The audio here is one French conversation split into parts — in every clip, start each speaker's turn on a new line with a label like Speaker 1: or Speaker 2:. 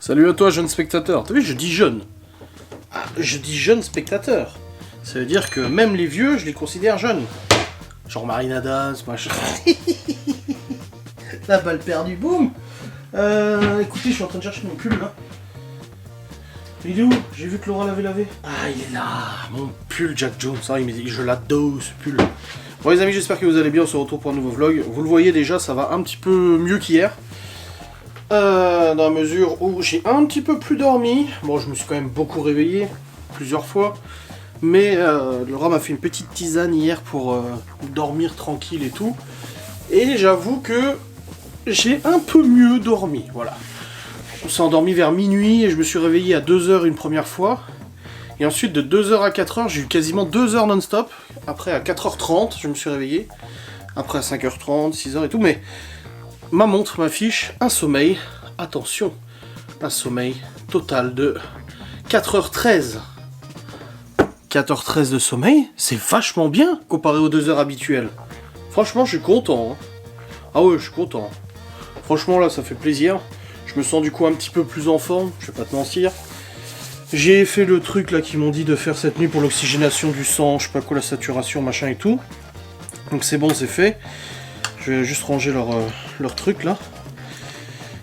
Speaker 1: Salut à toi, jeune spectateur. T'as vu, je dis jeune. Ah, je dis jeune spectateur. Ça veut dire que même les vieux, je les considère jeunes. Genre Marine Adams, machin. La balle perdue, boum. Écoutez, je suis en train de chercher mon pull là. Il est où? J'ai vu que Laura l'avait lavé. Ah, il est là, mon pull Jack Jones. Ah, il me dit, je l'adore ce pull. Bon les amis, j'espère que vous allez bien. On se retrouve pour un nouveau vlog. Vous le voyez déjà, ça va un petit peu mieux qu'hier. Dans la mesure où j'ai un petit peu plus dormi. Bon, je me suis quand même beaucoup réveillé, plusieurs fois. Mais Laura m'a fait une petite tisane hier pour dormir tranquille et tout. Et j'avoue que j'ai un peu mieux dormi, voilà. On s'est endormi vers minuit et je me suis réveillé à 2h une première fois. Et ensuite de 2h à 4h, j'ai eu quasiment 2 heures non-stop. Après à 4h30, je me suis réveillé. Après à 5h30, 6h et tout. Mais ma montre m'affiche un sommeil, attention, un sommeil total de 4h13. 4h13 de sommeil, c'est vachement bien comparé aux 2 heures habituelles. Franchement, je suis content. Hein. Ah ouais, je suis content. Franchement, là, ça fait plaisir. Je me sens du coup un petit peu plus en forme, je vais pas te mentir. J'ai fait le truc là qu'ils m'ont dit de faire cette nuit pour l'oxygénation du sang, je sais pas quoi, la saturation, machin et tout. Donc c'est bon, c'est fait. Je vais juste ranger leur truc là.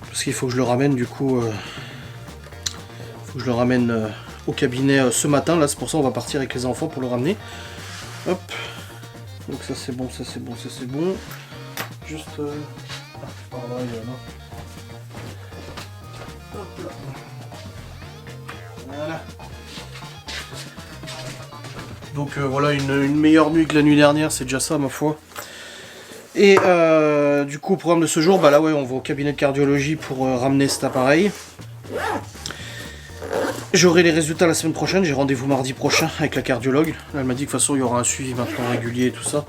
Speaker 1: Parce qu'il faut que je le ramène du coup. Faut que je le ramène au cabinet ce matin. Là c'est pour ça on va partir avec les enfants pour le ramener. Hop. Donc ça c'est bon, ça c'est bon, ça c'est bon. Juste... par là, il y en a. Hop là. Voilà. Donc voilà, une meilleure nuit que la nuit dernière, c'est déjà ça ma foi. Et du coup, au programme de ce jour, bah là ouais, on va au cabinet de cardiologie pour ramener cet appareil. J'aurai les résultats la semaine prochaine, j'ai rendez-vous mardi prochain avec la cardiologue. Elle m'a dit que de toute façon il y aura un suivi maintenant régulier et tout ça.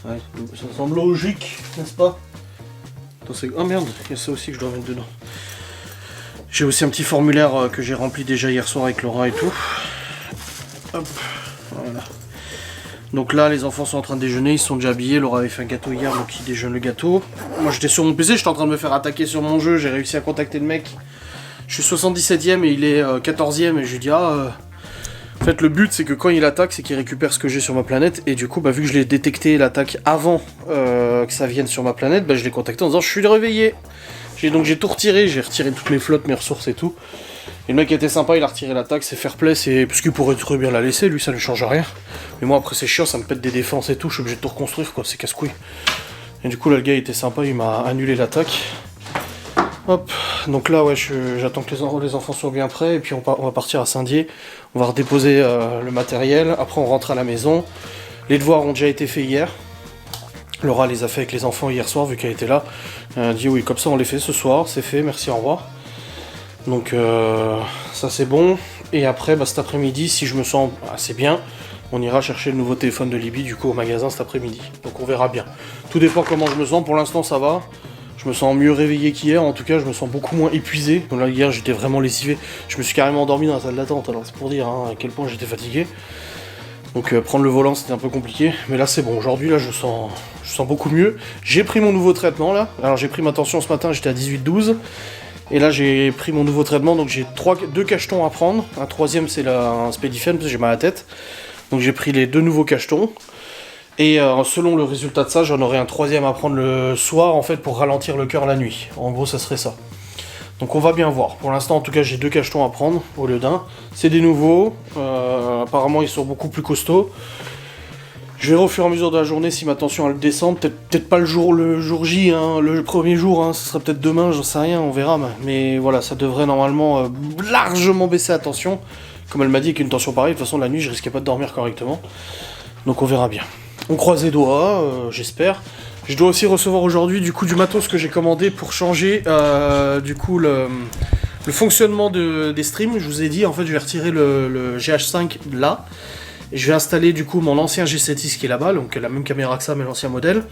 Speaker 1: Ouais, ça semble logique, n'est-ce pas? Attends, oh merde, il y a ça aussi que je dois mettre dedans. J'ai aussi un petit formulaire que j'ai rempli déjà hier soir avec Laura et tout. Hop, voilà. Donc là, les enfants sont en train de déjeuner, ils sont déjà habillés. Laura avait fait un gâteau hier, donc ils déjeunent le gâteau. Moi j'étais sur mon PC, j'étais en train de me faire attaquer sur mon jeu, j'ai réussi à contacter le mec. Je suis 77ème et il est 14ème et je lui dis en fait le but c'est que quand il attaque, c'est qu'il récupère ce que j'ai sur ma planète. Et du coup, bah, vu que je l'ai détecté l'attaque avant que ça vienne sur ma planète, bah, je l'ai contacté en disant je suis réveillé. Donc j'ai tout retiré, j'ai retiré toutes mes flottes, mes ressources et tout. Et le mec était sympa, il a retiré l'attaque, c'est fair play, parce qu'il pourrait très bien la laisser, lui ça ne change rien. Mais moi après c'est chiant, ça me pète des défenses et tout, je suis obligé de tout reconstruire quoi, c'est casse-couille. Et du coup là le gars était sympa, il m'a annulé l'attaque. Hop, donc là ouais, j'attends que les enfants soient bien prêts, et puis on va partir à Saint-Dié, on va redéposer le matériel, après on rentre à la maison. Les devoirs ont déjà été faits hier. Laura les a fait avec les enfants hier soir vu qu'elle était là. Elle a dit oui, comme ça on les fait ce soir, c'est fait, merci, au revoir. Donc ça c'est bon. Et après bah, cet après-midi, si je me sens assez bien, on ira chercher le nouveau téléphone de Libby du coup au magasin cet après-midi. Donc on verra bien. Tout dépend comment je me sens, pour l'instant ça va. Je me sens mieux réveillé qu'hier, en tout cas je me sens beaucoup moins épuisé. Donc là hier j'étais vraiment lessivé, je me suis carrément endormi dans la salle d'attente, alors c'est pour dire à quel point j'étais fatigué. Donc prendre le volant c'était un peu compliqué, mais là c'est bon, aujourd'hui là je sens beaucoup mieux. J'ai pris mon nouveau traitement là, alors j'ai pris ma tension ce matin, j'étais à 18-12, et là j'ai pris mon nouveau traitement, donc j'ai 2 cachetons à prendre, un troisième c'est un Spédifen parce que j'ai mal à la tête, donc j'ai pris les 2 nouveaux cachetons, et selon le résultat de ça j'en aurai un troisième à prendre le soir en fait pour ralentir le cœur la nuit, en gros ça serait ça. Donc on va bien voir. Pour l'instant, en tout cas, j'ai 2 cachetons à prendre au lieu d'un. C'est des nouveaux. Apparemment, ils sont beaucoup plus costauds. Je verrai au fur et à mesure de la journée si ma tension elle descend. Peut-être pas le jour J, hein, le premier jour. Hein, ce sera peut-être demain, j'en sais rien, on verra. Mais voilà, ça devrait normalement largement baisser la tension. Comme elle m'a dit, avec une tension pareille, de toute façon, la nuit, je risquais pas de dormir correctement. Donc on verra bien. On croise les doigts, j'espère. Je dois aussi recevoir aujourd'hui du coup du matos que j'ai commandé pour changer du coup le fonctionnement des streams. Je vous ai dit en fait je vais retirer le GH5 là et je vais installer du coup mon ancien G7X qui est là-bas, donc la même caméra que ça mais l'ancien modèle.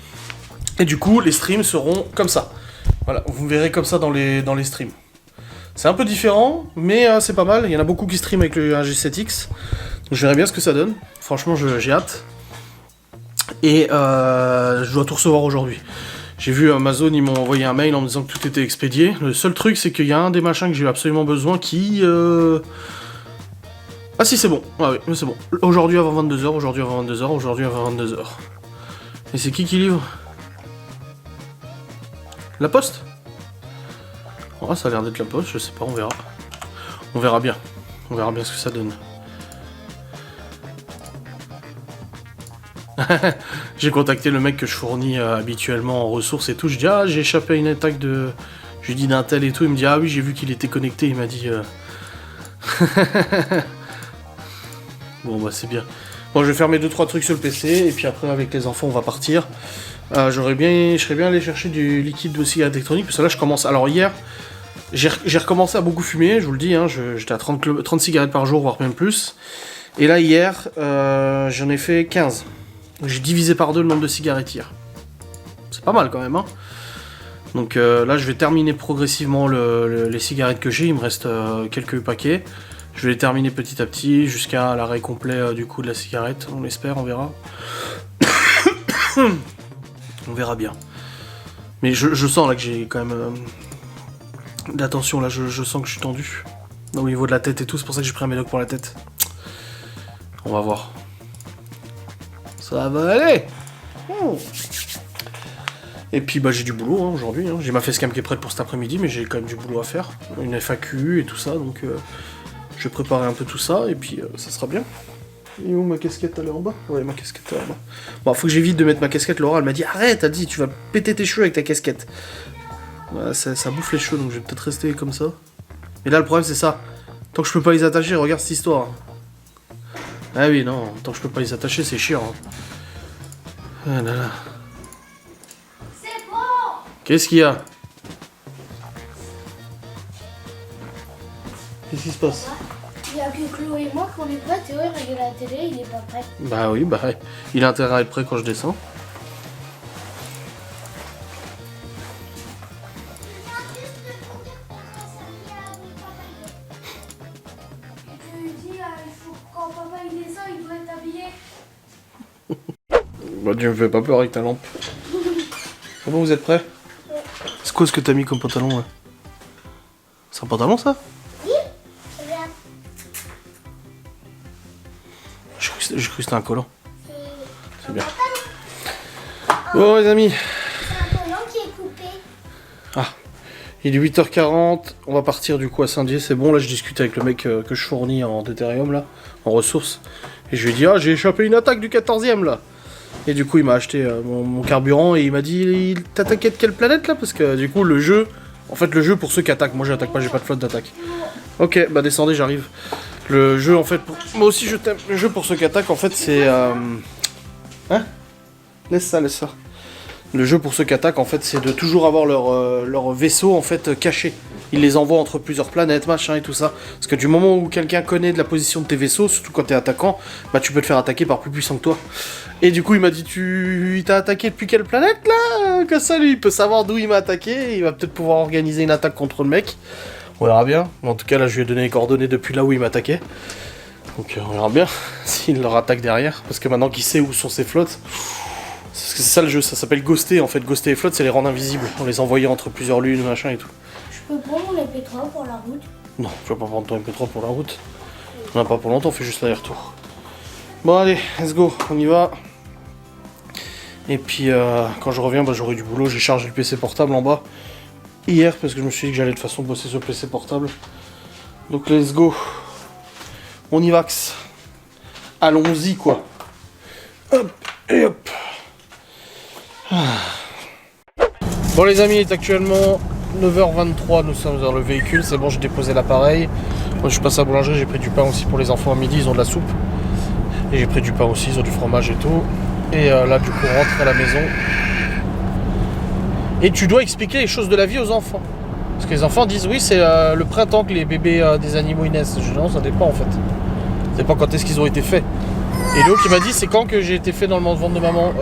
Speaker 1: Et du coup les streams seront comme ça. Voilà, vous me verrez comme ça dans les streams. C'est un peu différent mais c'est pas mal. Il y en a beaucoup qui streament avec le G7X. Donc je verrai bien ce que ça donne. Franchement j'ai hâte. Et je dois tout recevoir aujourd'hui. J'ai vu Amazon, ils m'ont envoyé un mail en me disant que tout était expédié. Le seul truc, c'est qu'il y a un des machins que j'ai absolument besoin qui... Ah si, c'est bon. Ah oui, c'est bon. Aujourd'hui avant 22h, aujourd'hui avant 22h, aujourd'hui avant 22h. Et c'est qui livre? La poste? Oh, ça a l'air d'être la poste, je sais pas, on verra. On verra bien. On verra bien ce que ça donne. J'ai contacté le mec que je fournis habituellement en ressources et tout. Je dis ah j'ai échappé à une attaque de... Je lui dis d'un tel et tout. Il me dit ah oui j'ai vu qu'il était connecté. Il m'a dit bon bah c'est bien. Bon je vais faire mes 2-3 trucs sur le PC et puis après avec les enfants on va partir. Je serais bien allé chercher du liquide de cigarette électronique parce que là je commence. Alors hier j'ai recommencé à beaucoup fumer. Je vous le dis hein, j'étais à 30 cigarettes par jour voire même plus. Et là hier j'en ai fait 15. J'ai divisé par 2 le nombre de cigarettes hier. C'est pas mal quand même, hein. Donc là, je vais terminer progressivement les cigarettes que j'ai. Il me reste quelques paquets. Je vais les terminer petit à petit jusqu'à l'arrêt complet du coup de la cigarette. On l'espère, on verra. On verra bien. Mais je sens là que j'ai quand même de la tension. Là, je sens que je suis tendu. Au niveau de la tête et tout, c'est pour ça que j'ai pris un médoc pour la tête. On va voir. Ça va aller. Et puis bah j'ai du boulot hein, aujourd'hui. Hein. J'ai ma facecam qui est prête pour cet après-midi, mais j'ai quand même du boulot à faire. Une FAQ et tout ça, donc je vais préparer un peu tout ça et puis ça sera bien. Et où ma casquette, elle est en bas? Ouais, ma casquette elle est en bas. Bon, faut que j'évite de mettre ma casquette. Laura, elle m'a dit arrête, elle dit tu vas péter tes cheveux avec ta casquette. Ouais, ça bouffe les cheveux, donc je vais peut-être rester comme ça. Et là le problème c'est ça. Tant que je peux pas les attacher, regarde cette histoire. Ah oui, non, tant que je peux pas les attacher, c'est chiant. Hein. Ah là là.
Speaker 2: C'est bon.
Speaker 1: Qu'est-ce qu'il y a? Qu'est-ce qui se passe?
Speaker 2: Il n'y a que Chloé et moi qu'on est prêts. Théo il regarde la télé, il est pas prêt.
Speaker 1: Bah oui, bah il a intérêt à être prêt quand je descends. Bah tu me fais pas peur avec ta lampe. C'est bon, vous êtes prêts?
Speaker 2: Ouais.
Speaker 1: C'est quoi ce que t'as mis comme pantalon là? C'est un pantalon ça?
Speaker 2: Oui, regarde.
Speaker 1: J'ai cru que c'était un collant. C'est bien. Bon les amis.
Speaker 2: C'est un collant qui est coupé.
Speaker 1: Ah, il est 8h40, on va partir du coup à Saint-Dié, c'est bon, là je discute avec le mec que je fournis en Deutérium là, en ressources. Et je lui ai dit ah j'ai échappé une attaque du 14e là. Et du coup il m'a acheté mon carburant et il m'a dit t'attaquais de quelle planète là? Parce que du coup le jeu, en fait le jeu pour ceux qui attaquent, moi j'attaque pas, j'ai pas de flotte d'attaque. Ok, bah descendez, j'arrive. Le jeu en fait, moi aussi je t'aime, le jeu pour ceux qui attaquent en fait c'est... Hein? Laisse ça. Le jeu pour ceux qui attaquent en fait c'est de toujours avoir leur vaisseau en fait caché. Ils les envoient entre plusieurs planètes, machin et tout ça. Parce que du moment où quelqu'un connaît de la position de tes vaisseaux, surtout quand t'es attaquant, bah tu peux te faire attaquer par plus puissant que toi. Et du coup il m'a dit il t'a attaqué depuis quelle planète là? Comme ça lui il peut savoir d'où il m'a attaqué, il va peut-être pouvoir organiser une attaque contre le mec. On verra bien. En tout cas là je lui ai donné les coordonnées depuis là où il m'attaquait. Donc on verra bien s'il leur attaque derrière. Parce que maintenant qu'il sait où sont ses flottes. C'est ça le jeu, ça s'appelle ghoster en fait. Ghoster et flotte c'est les rendre invisibles. On les envoyait entre plusieurs lunes, machin et tout.
Speaker 2: Je peux prendre mon MP3 pour la route?
Speaker 1: Non, tu vas pas prendre ton MP3 pour la route. On n'a pas pour longtemps, on fait juste l'aller-retour. Bon allez, let's go, on y va. Et puis quand je reviens, bah, j'aurai du boulot. J'ai chargé le PC portable en bas hier parce que je me suis dit que j'allais de toute façon bosser sur le PC portable. Donc let's go. On y vax. Allons-y quoi. Hop et hop. Bon les amis, il est actuellement 9h23, nous sommes dans le véhicule, c'est bon, j'ai déposé l'appareil. Moi je suis passé à la boulangerie, j'ai pris du pain aussi pour les enfants à midi, ils ont de la soupe. Et j'ai pris du pain aussi, ils ont du fromage et tout. Et là du coup on rentre à la maison. Et tu dois expliquer les choses de la vie aux enfants. Parce que les enfants disent oui c'est le printemps que les bébés des animaux ils naissent. Je dis non ça dépend en fait. Ça dépend quand est-ce qu'ils ont été faits. Et Léo qui m'a dit c'est quand que j'ai été fait dans le ventre de maman.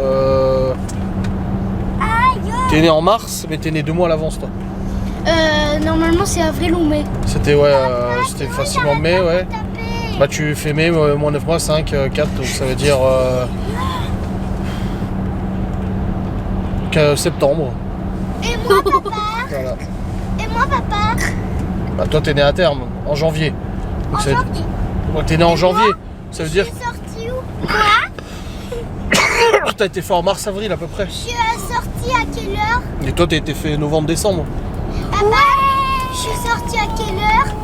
Speaker 1: T'es né en mars, mais t'es né 2 mois à l'avance, toi.
Speaker 2: Normalement c'est avril ou mai.
Speaker 1: C'était c'était facilement mai, ouais. Bah tu fais mai, moins 9 mois, 5, 4, donc ça veut dire septembre.
Speaker 2: Et moi, papa.
Speaker 1: Voilà.
Speaker 2: Et moi, papa.
Speaker 1: Bah, toi, t'es né à terme, en janvier. Donc,
Speaker 2: En janvier.
Speaker 1: Ouais, t'es né en janvier. Ça veut dire
Speaker 2: Je suis sortie où?
Speaker 1: que t'as été fait en mars-avril à peu près.
Speaker 2: Je suis sortie à quelle heure?
Speaker 1: Et toi, t'as été fait novembre-décembre.
Speaker 2: Papa, je suis sortie à quelle heure?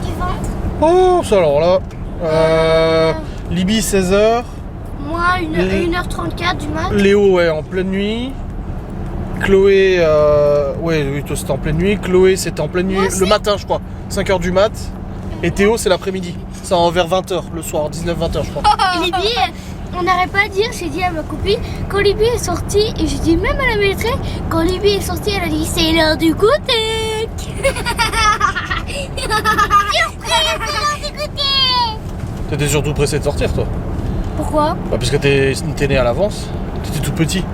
Speaker 2: Du ventre.
Speaker 1: Oh, ça alors là. Libye, 16h.
Speaker 2: Moi, 1h34 du mat.
Speaker 1: Léo, ouais, en pleine nuit. Chloé, ouais, oui, toi c'était en pleine nuit. Chloé, c'était en pleine nuit, le matin, je crois, 5h du mat. Et Théo, c'est l'après-midi. C'est vers 20h, le soir, 19-20h, je crois.
Speaker 2: Libye, on n'arrête pas de dire, j'ai dit à ma copine, quand Libye est sortie, et j'ai dit même à la maîtresse, quand Libye est sortie, elle a dit c'est l'heure du goûter.
Speaker 1: T'étais surtout pressé de sortir, toi.
Speaker 2: Pourquoi?
Speaker 1: Bah, parce que t'es né à l'avance. T'étais tout petit.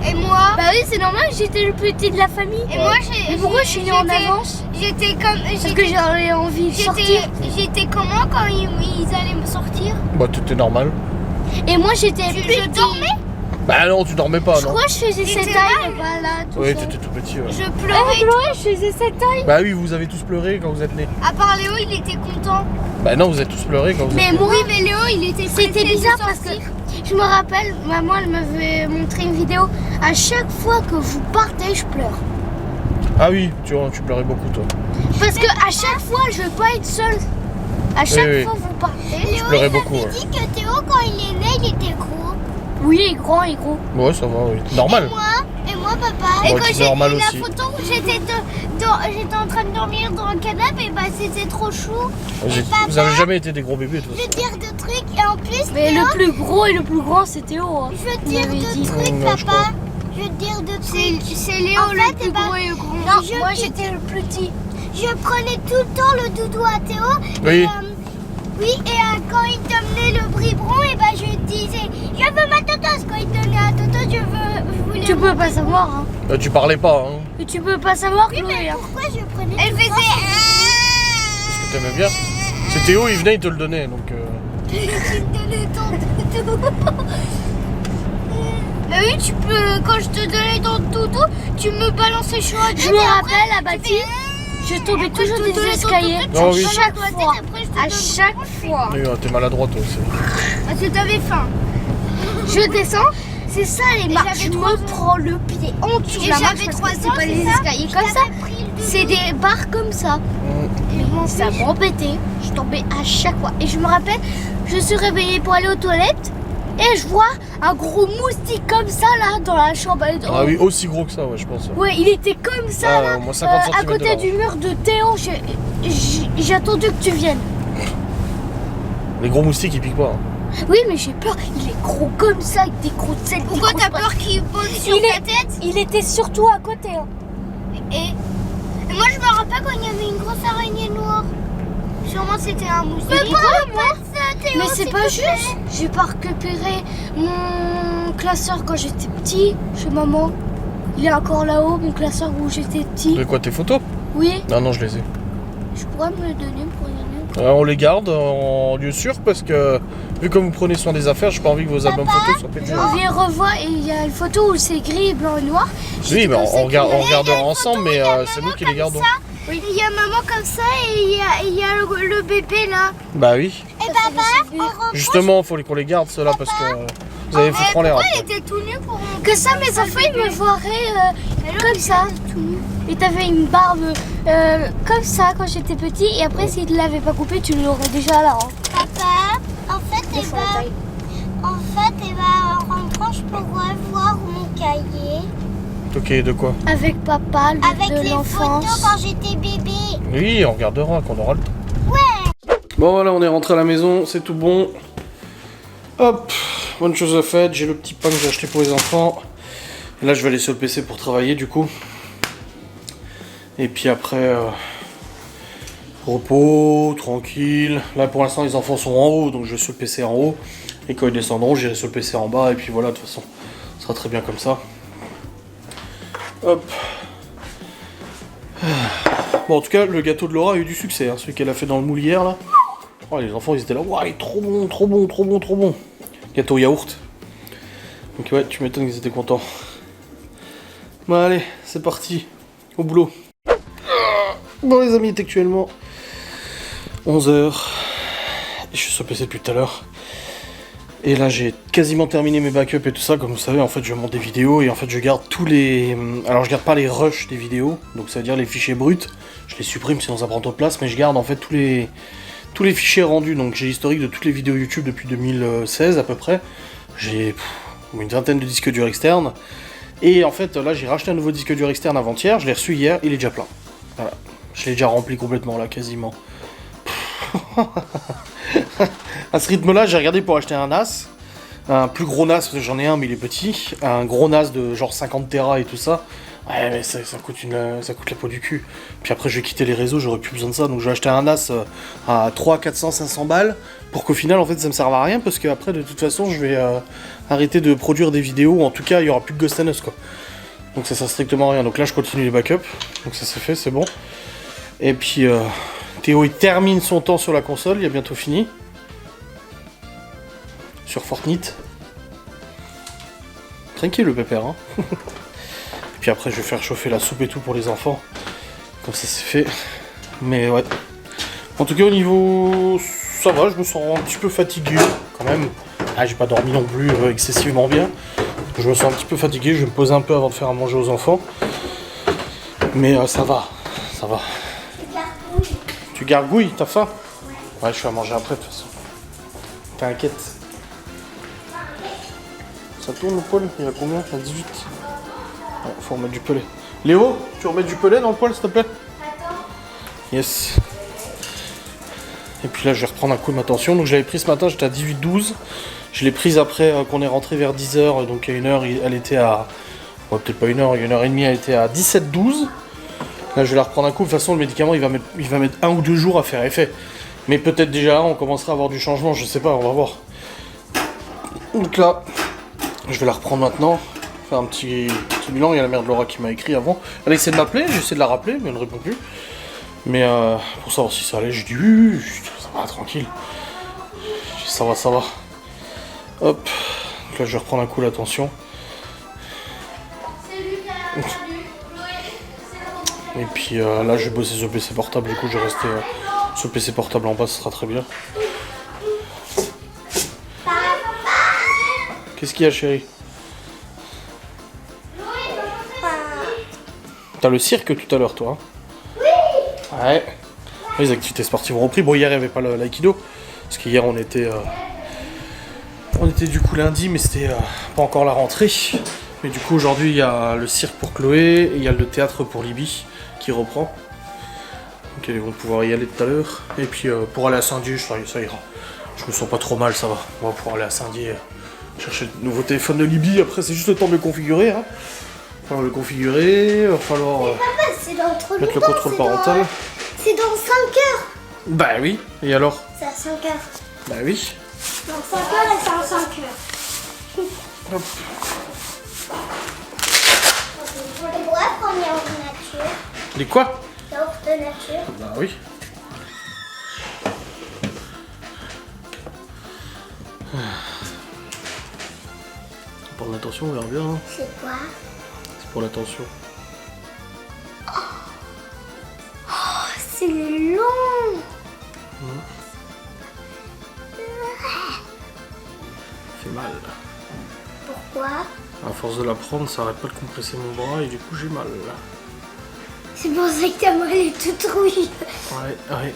Speaker 2: Et moi? Bah oui, c'est normal, j'étais le petit de la famille. Et moi,
Speaker 3: Mais
Speaker 2: pourquoi je suis née en avance?
Speaker 3: J'étais comme.
Speaker 2: Parce que j'avais envie de sortir.
Speaker 3: J'étais comment quand ils allaient me sortir?
Speaker 1: Bah, t'étais normal.
Speaker 2: Et moi, j'étais
Speaker 3: Je
Speaker 2: petite.
Speaker 3: dormais?
Speaker 1: Bah, non, tu dormais pas,
Speaker 2: Je
Speaker 1: non.
Speaker 2: crois que je faisais cette
Speaker 3: J'étais
Speaker 2: taille. Voilà, tout
Speaker 1: Oui,
Speaker 2: ça.
Speaker 1: t'étais tout petit, ouais.
Speaker 3: Je
Speaker 2: Ah,
Speaker 3: pleurais.
Speaker 2: Chloé, je faisais cette taille.
Speaker 1: Bah, oui, vous avez tous pleuré quand vous êtes nés.
Speaker 3: À part Léo, il était content.
Speaker 1: Bah, non, vous avez tous pleuré quand vous êtes
Speaker 2: Mais
Speaker 1: nés.
Speaker 2: moi,
Speaker 3: Oui, mais Léo, il était
Speaker 2: c'était
Speaker 3: pressé de
Speaker 2: bizarre parce que
Speaker 3: sortir.
Speaker 2: je me rappelle, maman, elle m'avait montré une vidéo. À chaque fois que vous partez, je pleure.
Speaker 1: Ah oui, tu vois, tu pleurais beaucoup, toi.
Speaker 2: Parce que à chaque fois, je veux pas être seule. À chaque
Speaker 1: oui.
Speaker 2: fois, vous partez.
Speaker 3: Léo,
Speaker 1: pleurais
Speaker 3: il
Speaker 1: beaucoup,
Speaker 3: m'avait
Speaker 1: ouais.
Speaker 3: dit que Théo, quand il est né, il était gros.
Speaker 2: Oui, il est grand, il est gros.
Speaker 1: Ouais, ça va, oui. Normal.
Speaker 3: Et moi, papa.
Speaker 1: Ouais,
Speaker 3: Et quand
Speaker 1: c'est
Speaker 3: j'ai
Speaker 1: normal
Speaker 3: vu
Speaker 1: aussi.
Speaker 3: la photo où j'étais en train de dormir dans le canapé, et bah c'était trop chou.
Speaker 1: Vous avez jamais été des gros bébés, de toute
Speaker 3: Je
Speaker 1: façon.
Speaker 3: veux dire de trucs, et en plus,
Speaker 2: Mais
Speaker 3: Théo,
Speaker 2: le plus gros et le plus grand, c'est Théo. Hein.
Speaker 3: je veux
Speaker 2: Il
Speaker 3: dire
Speaker 2: m'avait
Speaker 3: de
Speaker 2: dit.
Speaker 3: trucs,
Speaker 1: Ouais, je
Speaker 3: papa.
Speaker 1: crois.
Speaker 3: Je veux dire de trucs.
Speaker 2: C'est Léo
Speaker 3: En
Speaker 2: le
Speaker 3: fait,
Speaker 2: plus
Speaker 3: bah,
Speaker 2: gros et le grand.
Speaker 3: non,
Speaker 2: moi, j'étais le plus petit.
Speaker 3: Je prenais tout le temps le doudou à Théo.
Speaker 1: Oui.
Speaker 3: Et, oui, et quand il donnait le biberon, et bah je disais, je veux ma totosse. Quand il donnait à Toto, je voulais.
Speaker 2: Tu peux pas savoir. Hein.
Speaker 1: Tu parlais pas, hein.
Speaker 2: Et tu peux pas savoir,
Speaker 3: Oui,
Speaker 2: Chloé.
Speaker 3: mais
Speaker 2: hein.
Speaker 3: pourquoi je prenais Elle faisait.
Speaker 1: Parce que t'aimais bien. C'est Théo, il venait, il te le donnait, donc...
Speaker 3: Tu me donnais ton doudou. Bah oui, tu peux. Quand je te donnais ton doudou, tu me balançais chaud.
Speaker 2: Je me rappelle à Bâti, je tombais toujours des escaliers.
Speaker 1: Ah oui.
Speaker 2: À chaque fois. À chaque fois.
Speaker 1: Oui, t'es maladroit, toi aussi.
Speaker 3: Parce que t'avais faim.
Speaker 2: Je descends. C'est ça les marches.
Speaker 3: j'avais
Speaker 2: Je
Speaker 3: 3
Speaker 2: me
Speaker 3: ans.
Speaker 2: prends le pied en dessous de
Speaker 3: Et
Speaker 2: la marche
Speaker 3: j'avais
Speaker 2: parce
Speaker 3: 3
Speaker 2: que c'est
Speaker 3: ans,
Speaker 2: pas
Speaker 3: c'est
Speaker 2: des
Speaker 3: ça
Speaker 2: escaliers comme ça. C'est des barres comme ça.
Speaker 1: Mm.
Speaker 2: Et moi, ça m'embêtait. Je tombais à chaque fois. Et je me rappelle, je suis réveillée pour aller aux toilettes. Et je vois un gros moustique comme ça là dans la chambre.
Speaker 1: Ah oui, aussi gros que ça, ouais, je pense.
Speaker 2: Ouais, il était comme ça
Speaker 1: Ah,
Speaker 2: là,
Speaker 1: au moins 50
Speaker 2: à
Speaker 1: centimètres
Speaker 2: côté
Speaker 1: de
Speaker 2: du mur de Théo. J'ai attendu que tu viennes.
Speaker 1: Les gros moustiques, ils piquent pas. hein.
Speaker 2: Oui, mais j'ai peur. Il est gros comme ça avec des gros de sel.
Speaker 3: Pourquoi t'as peur qu'il pose sur
Speaker 2: Il
Speaker 3: ta
Speaker 2: est-
Speaker 3: tête?
Speaker 2: Il était surtout à côté. Hein.
Speaker 3: Et moi, je me rappelle quand il y avait une grosse araignée noire. Sûrement c'était un moustique.
Speaker 2: Mais pourquoi moi
Speaker 3: Théo,
Speaker 2: Mais c'est
Speaker 3: s'il
Speaker 2: pas
Speaker 3: te
Speaker 2: juste.
Speaker 3: plaît.
Speaker 2: J'ai pas récupéré mon classeur quand j'étais petit chez maman. Il est encore là-haut, mon classeur où j'étais petit.
Speaker 1: De quoi, tes photos?
Speaker 2: Oui,
Speaker 1: Non, non, je les ai.
Speaker 2: je pourrais me le donner pour regarder.
Speaker 1: On les garde en lieu sûr parce que, vu comme vous prenez soin des affaires, j'ai pas envie que vos albums photos soient pétés.
Speaker 2: On vient revoir et il y a une photo où c'est gris, blanc et noir.
Speaker 1: Oui,
Speaker 2: J'étais
Speaker 1: mais
Speaker 2: comme ça
Speaker 1: on regardera
Speaker 3: Il y a une
Speaker 1: ensemble,
Speaker 3: photo,
Speaker 1: mais
Speaker 3: il y a
Speaker 1: c'est
Speaker 3: maman
Speaker 1: nous qui les
Speaker 3: comme
Speaker 1: gardons.
Speaker 3: ça. Il y a maman comme ça et il y a le bébé là.
Speaker 1: Bah oui.
Speaker 3: Et papa, on rentre.
Speaker 1: Justement, faut qu'on les garde ceux-là parce que vous avez foutre en l'air.
Speaker 3: Pourquoi il
Speaker 1: après.
Speaker 3: était tout nu pour mon
Speaker 2: Que ça, mes enfants, ils me voiraient comme ça. Et t'avais une barbe comme ça quand j'étais petit. Et après, s'ils ne l'avaient pas coupé, tu l'aurais déjà là. Hein.
Speaker 3: Papa, en fait,
Speaker 2: Des fois, la taille.
Speaker 3: en rentrant, je pourrais voir mon cahier.
Speaker 1: Ok, de quoi?
Speaker 2: Avec papa, le
Speaker 3: Avec
Speaker 2: de
Speaker 3: les photos
Speaker 2: l'enfance.
Speaker 3: quand j'étais bébé.
Speaker 1: Oui, on regardera quand on aura le temps. Bon, voilà, on est rentré à la maison, c'est tout bon. Hop, bonne chose de faite, j'ai le petit pain que j'ai acheté pour les enfants. Et là, je vais aller sur le PC pour travailler du coup. Et puis après, repos, tranquille. Là, pour l'instant, les enfants sont en haut, donc je vais sur le PC en haut. Et quand ils descendront, j'irai sur le PC en bas. Et puis voilà, de toute façon, ce sera très bien comme ça. Hop. Bon, en tout cas, le gâteau de Laura a eu du succès, hein, celui qu'elle a fait dans le moule hier là. Oh, les enfants ils étaient là, waouh, il est trop bon, trop bon, trop bon, trop bon. Gâteau yaourt. Donc ouais, tu m'étonnes qu'ils étaient contents. Bon allez, c'est parti, au boulot. Bon les amis, il est actuellement 11h. Je suis sur le PC depuis tout à l'heure. Et là j'ai quasiment terminé mes backups et tout ça. Comme vous savez, en fait je monte des vidéos et en fait je garde tous les... Alors je garde pas les rushs des vidéos, donc ça veut dire les fichiers bruts. Je les supprime sinon ça prend trop de place, mais je garde en fait tous les fichiers rendus. Donc j'ai l'historique de toutes les vidéos YouTube depuis 2016 à peu près. J'ai une vingtaine de disques durs externes. Et en fait là j'ai racheté un nouveau disque dur externe avant-hier, je l'ai reçu hier, il est déjà plein. Voilà. Je l'ai déjà rempli complètement là, quasiment. À ce rythme-là, j'ai regardé pour acheter un NAS. Un plus gros NAS, parce que j'en ai un, mais il est petit. Un gros NAS de genre 50 Tera et tout ça. Ouais, mais ça coûte la peau du cul. Puis après, je vais quitter les réseaux, j'aurais plus besoin de ça. Donc, je vais acheter un NAS à 300, 400, 500 balles. Pour qu'au final, en fait, ça me serve à rien. Parce qu'après, de toute façon, je vais arrêter de produire des vidéos. En tout cas, il n'y aura plus de Ghost and Us, quoi. Donc, ça sert strictement à rien. Donc là, je continue les backups. Donc, ça c'est fait, c'est bon. Et puis, Théo, il termine son temps sur la console. Il a bientôt fini. Sur Fortnite. Tranquille le pépère, hein. Et puis après je vais faire chauffer la soupe et tout pour les enfants. Comme ça c'est fait. Mais ouais. En tout cas au niveau... ça va, je me sens un petit peu fatigué quand même. Ah, j'ai pas dormi non plus excessivement bien. Je me sens un petit peu fatigué, je vais me poser un peu avant de faire à manger aux enfants. Mais ça va, ça va. Tu gargouilles, t'as faim? Ouais, je vais à manger après de toute façon. T'inquiète. Ça tourne le poil, il y a combien? Il y a 18. Ouais, faut remettre du pellet. Léo, tu remets du pellet dans le poil s'il te plaît? Yes. Et puis là je vais reprendre un coup de ma tension. Donc je l'avais pris ce matin, j'étais à 18-12. Je l'ai prise après qu'on est rentré vers 10h. Donc à 1h elle était à... ouais, peut-être pas 1h, il y a 1h30 elle était à 17-12. Là je vais la reprendre un coup. De toute façon le médicament il va mettre 1 ou 2 jours à faire effet. Mais peut-être déjà on commencera à avoir du changement, je sais pas, on va voir. Donc là... je vais la reprendre maintenant, faire un petit bilan. Il y a la mère de Laura qui m'a écrit avant. Elle a essayé de m'appeler, j'ai essayé de la rappeler, mais elle ne répond plus. Mais pour savoir si ça allait, j'ai dit oui, ça va, tranquille. Ça va, ça va. Hop, donc là je vais reprendre un coup la tension. Et puis là je vais bosser sur le PC portable, du coup je vais rester sur le PC portable en bas, ça sera très bien. Qu'est-ce qu'il y a, chérie? T'as le cirque tout à l'heure, toi? Oui. Ouais. Les activités sportives ont repris. Bon, hier, il n'y avait pas l'aïkido. Parce qu'hier, on était du coup lundi, mais c'était pas encore la rentrée. Mais du coup, aujourd'hui, il y a le cirque pour Chloé et il y a le théâtre pour Libye qui reprend. Donc, ils vont pouvoir y aller tout à l'heure. Et puis, pour aller à Saint-Dié, ça ira. Je me sens pas trop mal, ça va. On va pouvoir aller à Saint-Dié. Chercher le nouveau téléphone de Libye, après c'est juste le temps de le configurer. Hein. Il va falloir le configurer, il va falloir mettre le contrôle parental.
Speaker 3: C'est dans 5 heures.
Speaker 1: Bah oui, et alors?
Speaker 3: C'est à 5 heures.
Speaker 1: Bah oui.
Speaker 3: Dans 5 heures et c'est à 5 heures.
Speaker 1: Hop.
Speaker 3: On pourrait prendre l'ordinateur.
Speaker 1: Les quoi?
Speaker 3: L'ordinateur.
Speaker 1: Bah oui. Pour l'attention, on verra bien. Hein.
Speaker 3: C'est quoi?
Speaker 1: C'est pour l'attention.
Speaker 3: Oh, c'est long.
Speaker 1: Ça fait mal.
Speaker 3: Pourquoi?
Speaker 1: À force de la prendre, ça arrête pas de compresser mon bras et du coup j'ai mal.
Speaker 3: C'est pour ça que ta main est toute rouge.
Speaker 1: Ouais, ouais.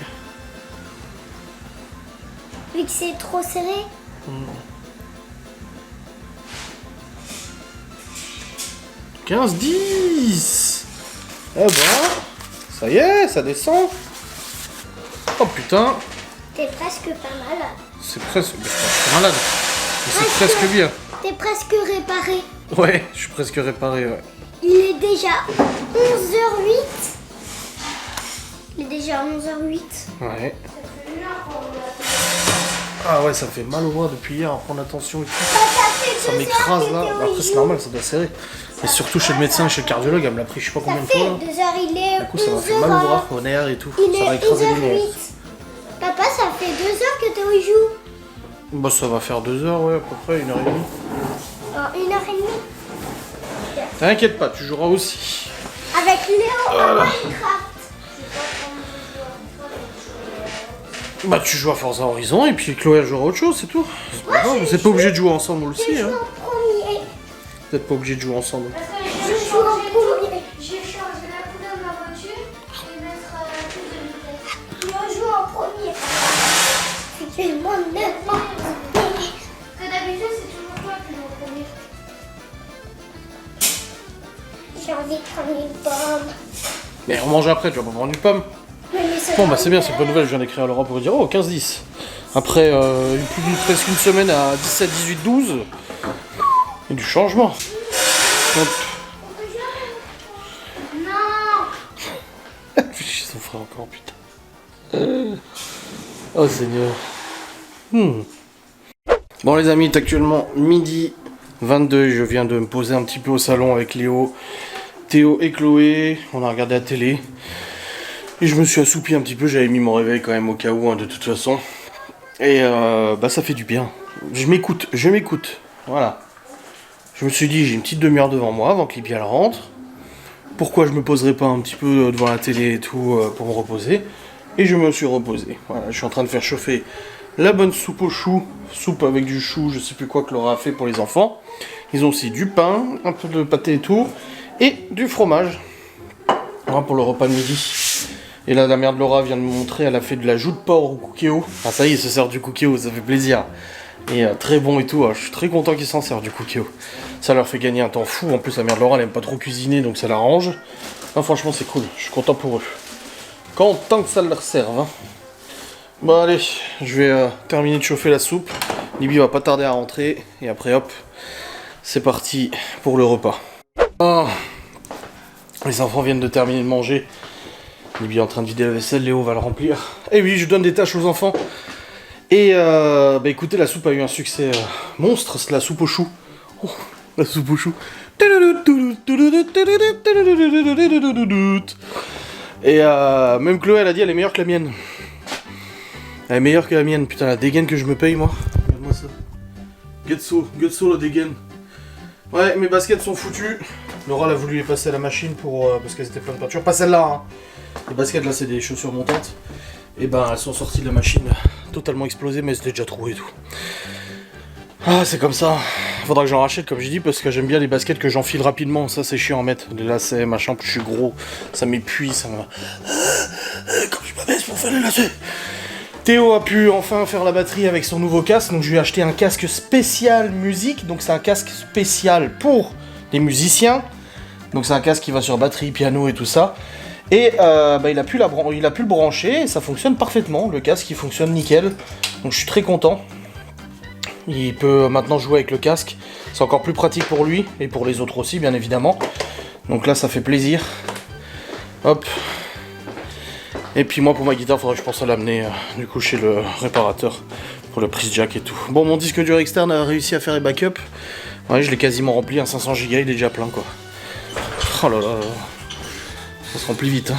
Speaker 3: Vu que c'est trop serré.
Speaker 1: 15, 10. Eh ben, ça y est, ça descend. Oh putain.
Speaker 3: T'es presque pas mal.
Speaker 1: C'est presque... je suis malade. Mais c'est presque bien.
Speaker 3: T'es presque réparé.
Speaker 1: Ouais, je suis presque réparé, ouais.
Speaker 3: Il est déjà 11h08. Il est déjà 11h08.
Speaker 1: Ouais. Ah ouais, ça me fait mal au bras depuis hier à prendre attention et tout. Ça m'écrase là. Après c'est normal, ça doit serrer. Et surtout chez le médecin et chez le cardiologue, elle me l'a pris je sais pas combien de fois.
Speaker 3: Ça fait 2 heures, il est
Speaker 1: Du coup ça m'a fait mal au bras, au nerf et tout.
Speaker 3: Il
Speaker 1: Ça va
Speaker 3: est
Speaker 1: écraser les
Speaker 3: 11h08.
Speaker 1: nerfs.
Speaker 3: Papa, ça fait 2 heures que Théo joue.
Speaker 1: Bah ça va faire 2 heures, ouais, à peu près, 1h30.
Speaker 3: En 1h30.
Speaker 1: T'inquiète pas, tu joueras aussi.
Speaker 3: Avec Léo à Minecraft.
Speaker 1: Bah tu joues à Forza Horizon et puis Chloé elle jouera à autre chose, c'est tout. C'est pas grave, vous êtes pas obligé de jouer ensemble aussi. Hein.
Speaker 3: Premier.
Speaker 1: Vous êtes pas obligé de jouer ensemble.
Speaker 3: Je joue en premier.
Speaker 2: J'ai changé la couleur de ma voiture et mettre plus de vitesse.
Speaker 3: Je joue en premier. C'est mon premier.
Speaker 2: Que d'habitude, c'est toujours toi qui joue en premier.
Speaker 3: J'ai envie de prendre une pomme.
Speaker 1: Mais on mange après, tu vas pas prendre une pomme. Bon bah c'est bien, c'est une bonne nouvelle, je viens d'écrire à Laura pour lui dire oh 15-10. Après presque une semaine à 17, 18, 12. Il y a du changement. Hop.
Speaker 2: Non.
Speaker 1: J'ai son frère encore, putain. Oh Seigneur. Bon les amis, il est actuellement midi 22. Je viens de me poser un petit peu au salon avec Léo, Théo et Chloé. On a regardé la télé. Et je me suis assoupi un petit peu, j'avais mis mon réveil quand même au cas où, hein, de toute façon. Et bah ça fait du bien. Je m'écoute. Voilà. Je me suis dit, j'ai une petite demi-heure devant moi avant que Libya rentre. Pourquoi je me poserais pas un petit peu devant la télé et tout pour me reposer. Et je me suis reposé. Voilà, je suis en train de faire chauffer la bonne soupe aux choux. Soupe avec du chou, je sais plus quoi que Laura a fait pour les enfants. Ils ont aussi du pain, un peu de pâté et tout. Et du fromage. Voilà pour le repas de midi. Et là, la mère de Laura vient de me montrer, elle a fait de la joue de porc au cookéo. Ah ça y est, elle se sert du cookéo, ça fait plaisir. Et très bon et tout, je suis très content qu'ils s'en servent du cookéo. Ça leur fait gagner un temps fou, en plus la mère de Laura elle aime pas trop cuisiner, donc ça l'arrange. Non, franchement c'est cool, je suis content pour eux. Content que ça leur serve. Hein. Bon allez, je vais terminer de chauffer la soupe. Libby va pas tarder à rentrer, et après hop, c'est parti pour le repas. Oh. Les enfants viennent de terminer de manger. Libby est en train de vider la vaisselle, Léo va le remplir. Et oui, je donne des tâches aux enfants. Et bah écoutez, la soupe a eu un succès monstre, c'est la soupe aux choux. Oh, la soupe aux choux. Et même Chloé, elle a dit, elle est meilleure que la mienne. Elle est meilleure que la mienne, putain, la dégaine que je me paye, moi. Regarde-moi ça. Getso la dégaine. Ouais, mes baskets sont foutues. Laura, elle a voulu les passer à la machine pour parce qu'elles étaient pleines de peinture. Pas celles-là, hein. Les baskets là c'est des chaussures montantes. Et ben elles sont sorties de la machine totalement explosées mais elles étaient déjà trouées et tout. Ah c'est comme ça. Faudra que j'en rachète comme j'ai dit parce que j'aime bien les baskets que j'enfile rapidement. Ça c'est chiant à mettre. Les lacets machin, plus je suis gros. Ça m'épuise, ça me... Quand je m'abaisse pour faire les lacets. Théo a pu enfin faire la batterie avec son nouveau casque. Donc je lui ai acheté un casque spécial musique. Donc c'est un casque spécial pour les musiciens. Donc c'est un casque qui va sur batterie, piano et tout ça. Et bah, il a pu le brancher et ça fonctionne parfaitement. Le casque il fonctionne nickel. Donc je suis très content. Il peut maintenant jouer avec le casque. C'est encore plus pratique pour lui et pour les autres aussi bien évidemment. Donc là ça fait plaisir. Hop. Et puis moi pour ma guitare faudrait que je pense à l'amener du coup chez le réparateur pour la prise jack et tout. Bon mon disque dur externe a réussi à faire les backups. Ouais je l'ai quasiment rempli, un 500 Go il est déjà plein quoi. Oh là là. Ça se remplit vite. Hein.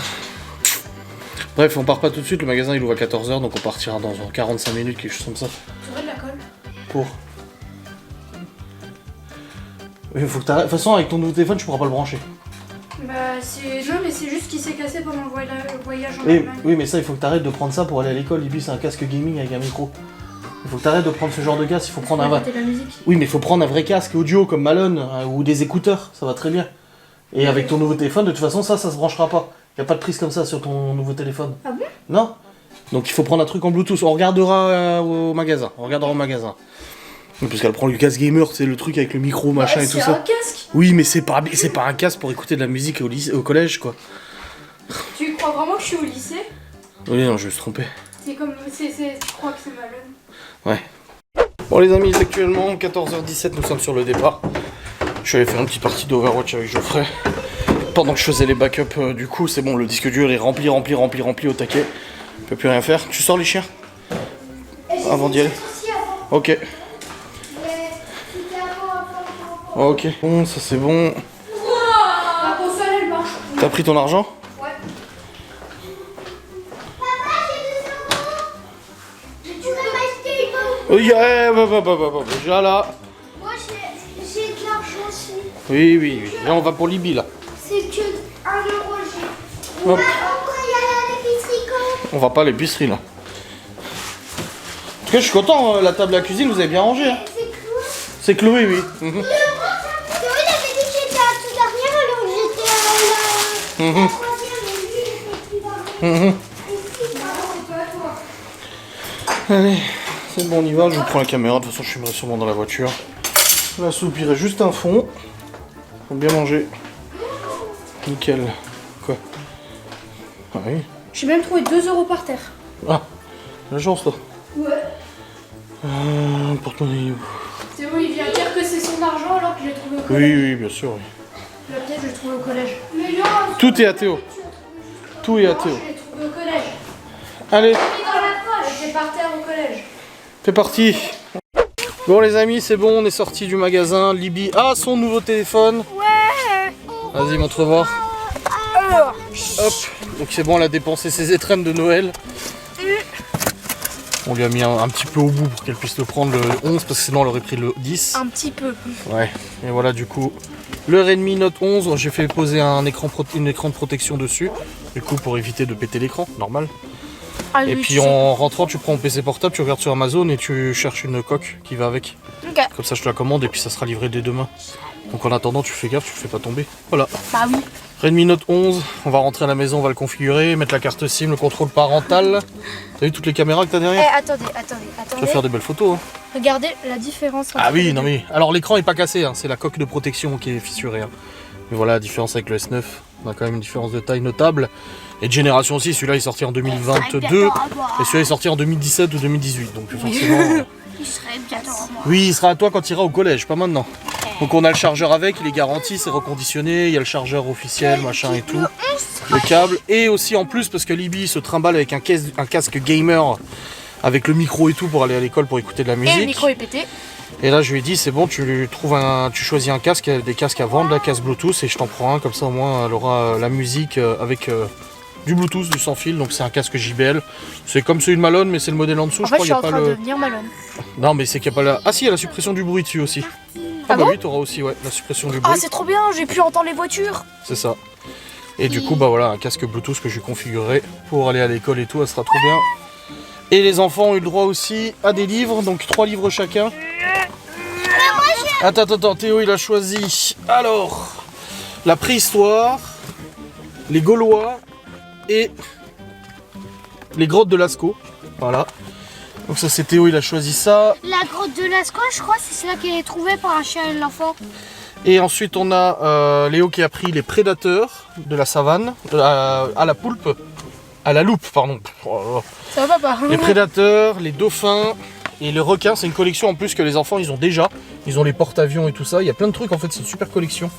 Speaker 1: Bref, on part pas tout de suite, le magasin il ouvre à 14h, donc on partira dans 45 minutes, quelque chose comme ça.
Speaker 2: Tu aurais de la colle?
Speaker 1: Pour. Il faut que t'arrêtes. De toute façon, avec ton nouveau téléphone, tu pourras pas le brancher.
Speaker 4: Bah, c'est. Non, mais c'est juste qu'il s'est cassé pendant le voyage en
Speaker 1: Et,
Speaker 4: Allemagne.
Speaker 1: oui, mais ça, il faut que t'arrêtes de prendre ça pour aller à l'école. Libby, c'est un casque gaming avec un micro. Il faut que t'arrêtes de prendre ce genre de casque, il faut prendre un vrai.
Speaker 4: La musique.
Speaker 1: Oui, mais il faut prendre un vrai casque audio comme Malone ou des écouteurs, ça va très bien. Et avec ton nouveau téléphone, de toute façon, ça se branchera pas. Y a pas de prise comme ça sur ton nouveau téléphone.
Speaker 4: Ah bon?
Speaker 1: Non. Donc il faut prendre un truc en Bluetooth. On regardera au magasin. Parce qu'elle prend le casque gamer, c'est le truc avec le micro, machin et tout
Speaker 4: C'est
Speaker 1: ça.
Speaker 4: un casque.
Speaker 1: Oui, mais c'est pas un casque pour écouter de la musique au collège, quoi.
Speaker 4: Tu crois vraiment que je suis au lycée?
Speaker 1: Oui, non, je me suis trompé.
Speaker 4: C'est comme. Tu crois que c'est Malone?
Speaker 1: Ouais. Bon, les amis, il est actuellement 14h17, nous sommes sur le départ. Je suis allé faire une petite partie d'Overwatch avec Geoffrey. Pendant que je faisais les backups, du coup, c'est bon, le disque dur est rempli au taquet. Je peux plus rien faire. Tu sors les chiens avant d'y aller. Ok. Ok. Bon, ça c'est bon.
Speaker 4: La console elle marche.
Speaker 1: T'as pris ton argent?
Speaker 4: Ouais.
Speaker 3: Tu peux m'acheter une pomme?
Speaker 1: Oh, yeah, bah, déjà là.
Speaker 3: Moi j'ai de l'argent aussi.
Speaker 1: Oui, oui, oui. Là, on va pour Libye, là.
Speaker 3: C'est que 1 euro.
Speaker 1: Hop.
Speaker 3: Après, il y a l'épicerie quand
Speaker 1: On va pas à l'épicerie, là. En tout cas, je suis content, la table à la cuisine, vous avez bien rangé. Hein.
Speaker 3: c'est cloué.
Speaker 1: C'est Chloé, oui.
Speaker 3: Théo, il avait dit que j'étais à tout dernière alors j'étais à la troisième et lui, il était plus
Speaker 1: Allez, c'est bon, on y va. Je vous prends la caméra. De toute façon, je suis sûrement dans la voiture. La soupe irait juste un fond. Faut bien manger. Nickel. Quoi? Ah oui.
Speaker 4: J'ai même trouvé 2 euros par terre.
Speaker 1: Ah, la chance, là.
Speaker 4: Ouais.
Speaker 1: Porte-monnaie.
Speaker 4: Théo, il vient dire que c'est son argent alors que je l'ai trouvé au
Speaker 1: Oui,
Speaker 4: collège.
Speaker 1: oui, bien sûr. Oui.
Speaker 4: La pièce, je l'ai trouvée au collège.
Speaker 3: Mais non,
Speaker 1: Tout est à Théo. Tout est à Théo.
Speaker 4: Je l'ai trouvée au collège.
Speaker 1: Allez,
Speaker 3: dans la poche.
Speaker 4: Elle était par terre au collège.
Speaker 1: c'est parti. Bon, les amis, c'est bon. On est sorti du magasin. Libye a son nouveau téléphone.
Speaker 3: Ouais.
Speaker 1: Vas-y, montre-voir. Hop. Donc c'est bon, elle a dépensé ses étrennes de Noël. On lui a mis un petit peu au bout pour qu'elle puisse le prendre le 11 parce que sinon elle aurait pris le 10.
Speaker 4: Un petit peu.
Speaker 1: Ouais. Et voilà, du coup, le Redmi Note 11, j'ai fait poser un écran de protection dessus. Du coup, pour éviter de péter l'écran, normal.
Speaker 4: Ah,
Speaker 1: Et
Speaker 4: oui,
Speaker 1: puis
Speaker 4: tu sais.
Speaker 1: en rentrant, tu prends ton PC portable, tu regardes sur Amazon et tu cherches une coque qui va avec.
Speaker 4: Ok.
Speaker 1: Comme ça, je te la commande et puis ça sera livré dès demain. Donc en attendant, tu fais gaffe, tu le fais pas tomber. Voilà.
Speaker 4: Bah oui.
Speaker 1: Redmi Note 11, on va rentrer à la maison, on va le configurer, mettre la carte SIM, le contrôle parental. T'as vu toutes les caméras que t'as
Speaker 4: Eh,
Speaker 1: derrière?
Speaker 4: attendez.
Speaker 1: Tu vas faire des belles photos. Hein.
Speaker 4: Regardez la différence.
Speaker 1: Ah
Speaker 4: entre
Speaker 1: oui,
Speaker 4: les
Speaker 1: non
Speaker 4: deux.
Speaker 1: mais. Alors l'écran est pas cassé, hein, c'est la coque de protection qui est fissurée. Hein. Mais voilà la différence avec le S9. On a quand même une différence de taille notable. Et de génération aussi, celui-là est sorti en 2022 et celui-là est sorti en 2017 ou 2018. Donc forcément.
Speaker 3: Il serait bientôt à moi.
Speaker 1: Oui, il sera à toi quand tu iras au collège, pas maintenant. Donc on a le chargeur avec, il est garanti, c'est reconditionné, il y a le chargeur officiel, machin et tout, le câble. Et aussi en plus, parce que Libye se trimballe avec un casque gamer, avec le micro et tout pour aller à l'école pour écouter de la
Speaker 4: Et le
Speaker 1: musique.
Speaker 4: micro est pété.
Speaker 1: Et là je lui ai dit, c'est bon, tu choisis un casque, des casques à vendre, la casque Bluetooth, et je t'en prends un, comme ça au moins elle aura la musique avec du Bluetooth, du sans fil, donc c'est un casque JBL. C'est comme celui de Malone, mais c'est le modèle en dessous,
Speaker 4: En
Speaker 1: je
Speaker 4: fait,
Speaker 1: crois,
Speaker 4: je
Speaker 1: il
Speaker 4: suis
Speaker 1: n'y
Speaker 4: en
Speaker 1: a pas
Speaker 4: train de
Speaker 1: le...
Speaker 4: devenir Malone.
Speaker 1: Non mais c'est qu'il n'y a pas la... Ah si, il y a la suppression du bruit dessus aussi.
Speaker 4: Ah
Speaker 1: bah
Speaker 4: bon
Speaker 1: oui, t'auras aussi, ouais, la suppression du
Speaker 4: Ah,
Speaker 1: bruit.
Speaker 4: c'est trop bien, j'ai pu entendre les voitures.
Speaker 1: C'est ça. Et du coup, bah voilà, un casque Bluetooth que je configurerai pour aller à l'école et tout, elle sera trop bien. Et les enfants ont eu le droit aussi à des livres, donc 3 livres chacun. Attends, Théo il a choisi. Alors, la préhistoire, les Gaulois et les grottes de Lascaux. Voilà. Donc ça c'est Théo, il a choisi ça.
Speaker 2: La grotte de Lascaux, je crois, c'est celle qui est trouvée par un chien et l'enfant.
Speaker 1: Et ensuite on a Léo qui a pris les prédateurs de la savane, à la poulpe, à la loupe pardon. Oh là là.
Speaker 4: Ça va pas.
Speaker 1: Les prédateurs, les dauphins et les requins, c'est une collection en plus que les enfants ils ont déjà. Ils ont les porte-avions et tout ça, il y a plein de trucs en fait, c'est une super collection.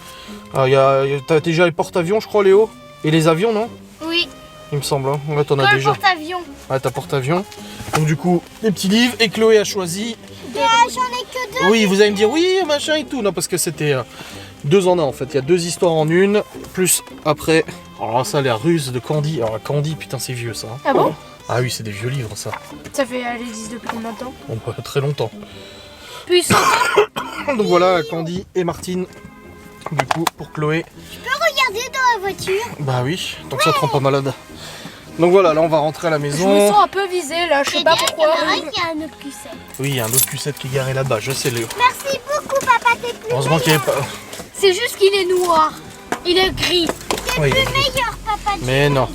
Speaker 1: T'as déjà les porte-avions je crois Léo? Et les avions non?
Speaker 2: Oui,
Speaker 1: Il me semble, hein. Ouais t'en as
Speaker 2: comme le
Speaker 1: déjà.
Speaker 2: porte-avions.
Speaker 1: Ouais t'as porte-avions. Donc du coup, des petits livres et Chloé a choisi.
Speaker 3: J'en ai que 2.
Speaker 1: Oui, vous allez me dire oui, machin et tout. Non, parce que c'était 2 en 1 en fait. Il y a 2 histoires en une. Plus après. Alors ça, la ruse de Candy. Alors Candy, putain, c'est vieux ça. Hein.
Speaker 4: Ah bon?
Speaker 1: Ah oui, c'est des vieux livres ça.
Speaker 4: Ça fait aller 10 depuis combien de temps?
Speaker 1: Bon, bah, très longtemps.
Speaker 2: Puis
Speaker 1: Donc voilà, Candy et Martine. Du coup, pour Chloé.
Speaker 3: Regardez dans la voiture.
Speaker 1: Bah oui, tant que ça te rend pas malade. Donc voilà, là on va rentrer à la
Speaker 4: Je me
Speaker 1: maison.
Speaker 4: sens un peu visée là, je sais pas pourquoi.
Speaker 3: Il y a un autre Q7.
Speaker 1: Oui, il y a un autre Q7 qui est garé là-bas, je sais Léo.
Speaker 3: Merci beaucoup, papa, t'es plus
Speaker 1: Heureusement qu'il n'y avait pas.
Speaker 2: c'est juste qu'il est noir. Il est gris.
Speaker 1: Oui,
Speaker 3: meilleur, papa.
Speaker 1: mais non.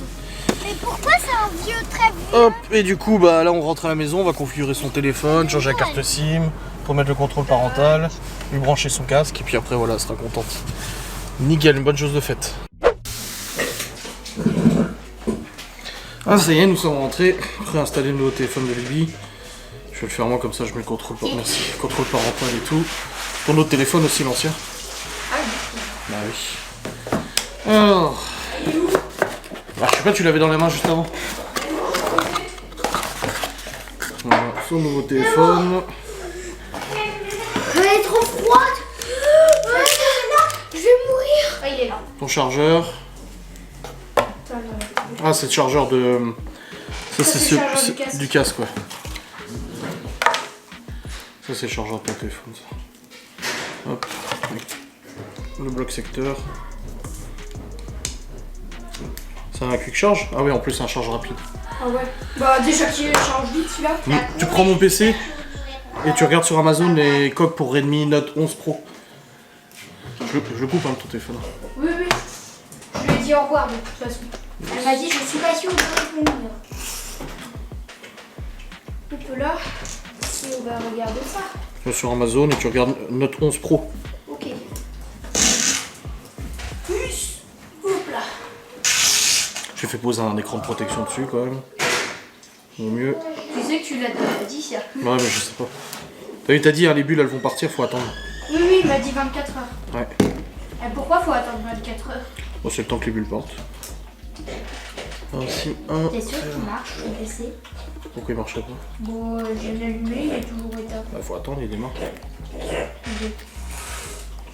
Speaker 3: Mais pourquoi c'est un vieux très vieux?
Speaker 1: Hop, et du coup, bah là on rentre à la maison, on va configurer son téléphone, changer la carte SIM, pour mettre le contrôle parental, lui brancher son casque, et puis après voilà, elle sera contente. Nickel, une bonne chose de faite. Ah ça y est, nous sommes rentrés, préinstaller le nouveau téléphone de Libye. Je vais le faire moi comme ça, je mets le contrôle, merci, contrôle parental et tout. Ton autre téléphone aussi, l'ancien. Bah oui. Alors... Ah, je sais pas, tu l'avais dans la main juste avant. Voilà, son nouveau téléphone.
Speaker 3: Elle est trop froide. Je vais mourir.
Speaker 4: Ah, il est là.
Speaker 1: Ton chargeur. Ah, c'est le chargeur de. Ça,
Speaker 4: c'est le chargeur du casque.
Speaker 1: du casque, ouais. Ça, c'est le chargeur de ton téléphone. Ça. Hop. Le bloc secteur. C'est un quick charge? Ah oui, en plus c'est un charge rapide.
Speaker 4: Ah ouais. Bah déjà qu'il charge vite celui-là.
Speaker 1: Tu prends mon PC et tu regardes sur Amazon les coques pour Redmi Note 11 Pro. Je coupe ton téléphone.
Speaker 4: Oui, oui. Je lui ai dit au revoir de toute façon.
Speaker 3: Elle m'a dit, je suis pas sûre de revenir.
Speaker 4: Hop là. Et on va regarder ça.
Speaker 1: Tu vas sur Amazon et tu regardes Note 11 Pro.
Speaker 4: Ok. Plus. Hop là.
Speaker 1: J'ai fait poser un écran de protection dessus quand même. Au mieux.
Speaker 4: Tu sais que tu l'as déjà dit ça.
Speaker 1: Ouais, mais je sais pas. T'as vu, t'as dit, hein, les bulles elles vont partir, faut attendre.
Speaker 4: Oui, oui, il m'a dit 24 heures.
Speaker 1: Ouais.
Speaker 4: Et pourquoi faut attendre 24 heures?
Speaker 1: Bon, c'est le temps que les bulles partent. Ainsi, un.
Speaker 4: T'es sûr qu'il marche ton PC?
Speaker 1: Pourquoi il marcherait pas?
Speaker 4: Bon, je viens de l'allumer, il est toujours éteint.
Speaker 1: Bah, faut attendre, il démarre.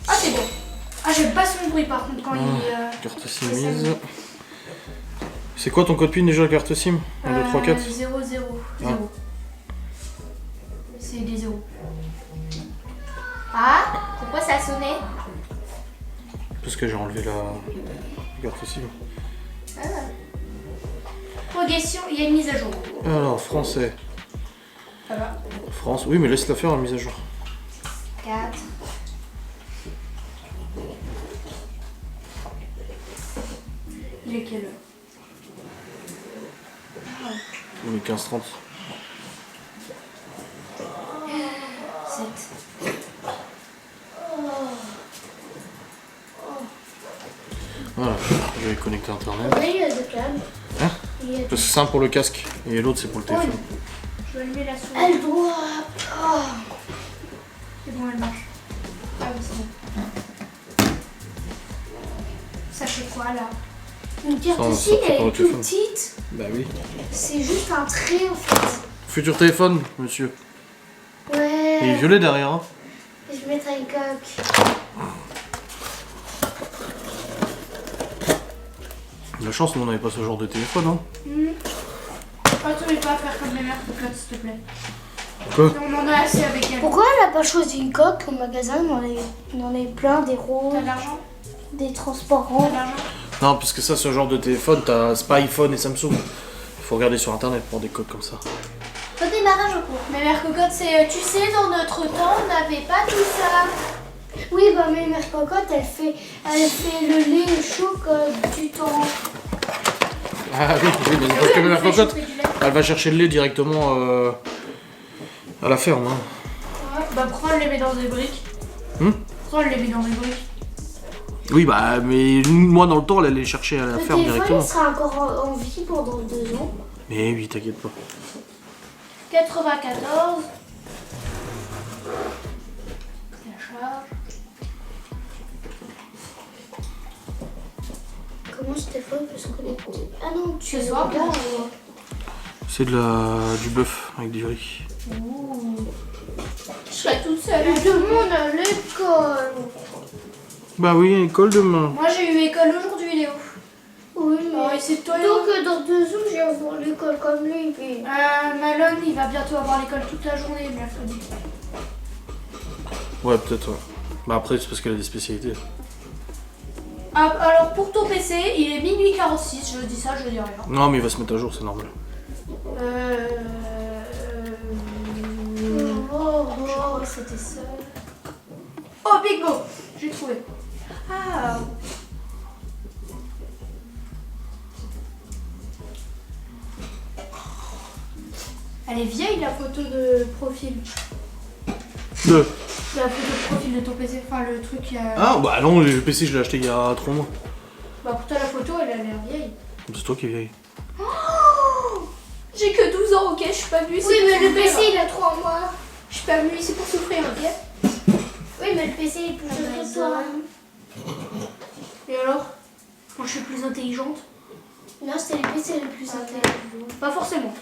Speaker 4: Ah, c'est bon. Ah, j'aime pas son bruit par contre quand il.
Speaker 1: Carte SIM mise. C'est quoi ton code PIN déjà, la carte SIM? 1, 2, 3, 4
Speaker 4: 0, 0, 0. C'est des 0.
Speaker 3: Ah, pourquoi ça sonnait?
Speaker 1: Parce que j'ai enlevé la carte SIM.
Speaker 4: Progression, il y a une mise à jour.
Speaker 1: Alors, français.
Speaker 4: Ça va.
Speaker 1: France, oui, mais laisse-la faire la mise à jour.
Speaker 3: 4.
Speaker 4: Il est quelle heure?
Speaker 1: On est 15h30.
Speaker 4: 7.
Speaker 1: Voilà, je vais connecter internet.
Speaker 3: Oui, il y a deux câbles.
Speaker 1: Hein?
Speaker 3: Il y a-
Speaker 1: Parce que c'est un pour le casque et l'autre c'est pour le téléphone.
Speaker 4: Je vais allumer la souris.
Speaker 3: Elle doit. Oh.
Speaker 4: C'est bon, elle marche. Ah oui, c'est bon. Ça fait quoi là?
Speaker 3: Une carte
Speaker 1: Ça,
Speaker 3: SIM,
Speaker 1: ça fait
Speaker 3: elle
Speaker 1: pas au
Speaker 3: est toute
Speaker 1: téléphone.
Speaker 3: petite.
Speaker 1: Bah oui.
Speaker 3: C'est juste un trait en fait.
Speaker 1: Futur téléphone, monsieur.
Speaker 3: Ouais.
Speaker 1: Il est violet derrière, hein.
Speaker 3: Je mettrai une coque.
Speaker 1: La chance, nous on n'avait pas ce genre de téléphone, hein.
Speaker 4: Attendez pas à faire comme les mères cocottes, s'il te plaît.
Speaker 1: Quoi?
Speaker 4: On en a assez avec elle.
Speaker 3: Pourquoi elle n'a pas choisi une coque au magasin? On en a plein, des roses,
Speaker 4: T'as de l'argent?
Speaker 3: des
Speaker 4: T'as
Speaker 3: transparents.
Speaker 4: de l'argent?
Speaker 1: Non, parce que ça, ce genre de téléphone, c'est pas iPhone et Samsung. Il faut regarder sur internet pour des codes comme ça.
Speaker 3: Redémarrage en cours.
Speaker 4: Mais mère cocotte, c'est. Tu sais, dans notre temps, on n'avait pas tout ça.
Speaker 3: Oui, bah mais mère cocotte, elle fait le lait chaud du temps.
Speaker 1: Ah oui, mais parce que la cocotte, elle va chercher le lait directement à la ferme. Hein.
Speaker 4: Ouais, bah pourquoi on les met dans des briques? Pourquoi on les met dans des briques?
Speaker 1: Oui, bah, mais moi dans le temps, elle allait chercher à la
Speaker 3: Le
Speaker 1: ferme
Speaker 3: téléphone
Speaker 1: directement.
Speaker 3: il sera encore en vie pendant 2 ans.
Speaker 1: Mais oui, t'inquiète pas.
Speaker 4: 94. La charge.
Speaker 3: Comment ce téléphone peut se connecter? Ah non, tu
Speaker 4: Ce soir,
Speaker 3: regardes.
Speaker 1: C'est du bœuf avec du riz.
Speaker 4: Je serai toute seule.
Speaker 3: Tout le monde à l'école.
Speaker 1: Bah oui, école demain.
Speaker 4: Moi j'ai eu école aujourd'hui, Léo.
Speaker 3: Oui,
Speaker 4: Oh, et
Speaker 3: mais.
Speaker 4: c'est toi,
Speaker 3: Donc
Speaker 4: Léo.
Speaker 3: dans 2 ans, je vais avoir l'école comme lui. Puis...
Speaker 4: Malone, il va bientôt avoir l'école toute la journée, mercredi.
Speaker 1: Ouais, peut-être, ouais. Bah après, c'est parce qu'elle a des spécialités.
Speaker 4: Ah, alors pour ton PC, il est minuit 46, je dis ça, je dis rien.
Speaker 1: Non, mais il va se mettre à jour, c'est normal.
Speaker 4: Je crois que c'était ça. Oh, bingo! J'ai trouvé. Ah! Elle est vieille la photo de profil.
Speaker 1: Deux.
Speaker 4: La photo de profil de ton PC, enfin le truc.
Speaker 1: Ah, bah non, le PC, je l'ai acheté il y a 3 mois.
Speaker 4: Bah pour toi la photo elle a l'air vieille.
Speaker 1: C'est toi qui es vieille.
Speaker 4: J'ai que 12 ans, ok, je suis pas venue ici.
Speaker 3: Oui,
Speaker 4: pour
Speaker 3: mais le
Speaker 4: souffrir.
Speaker 3: PC il a 3 mois.
Speaker 4: Je suis pas venue ici pour souffrir, ok?
Speaker 3: Oui, mais le PC il est plus jeune que toi.
Speaker 4: Et alors? Moi je suis plus intelligente?
Speaker 3: Non, c'est le PC le plus intelligent.
Speaker 4: Pas forcément.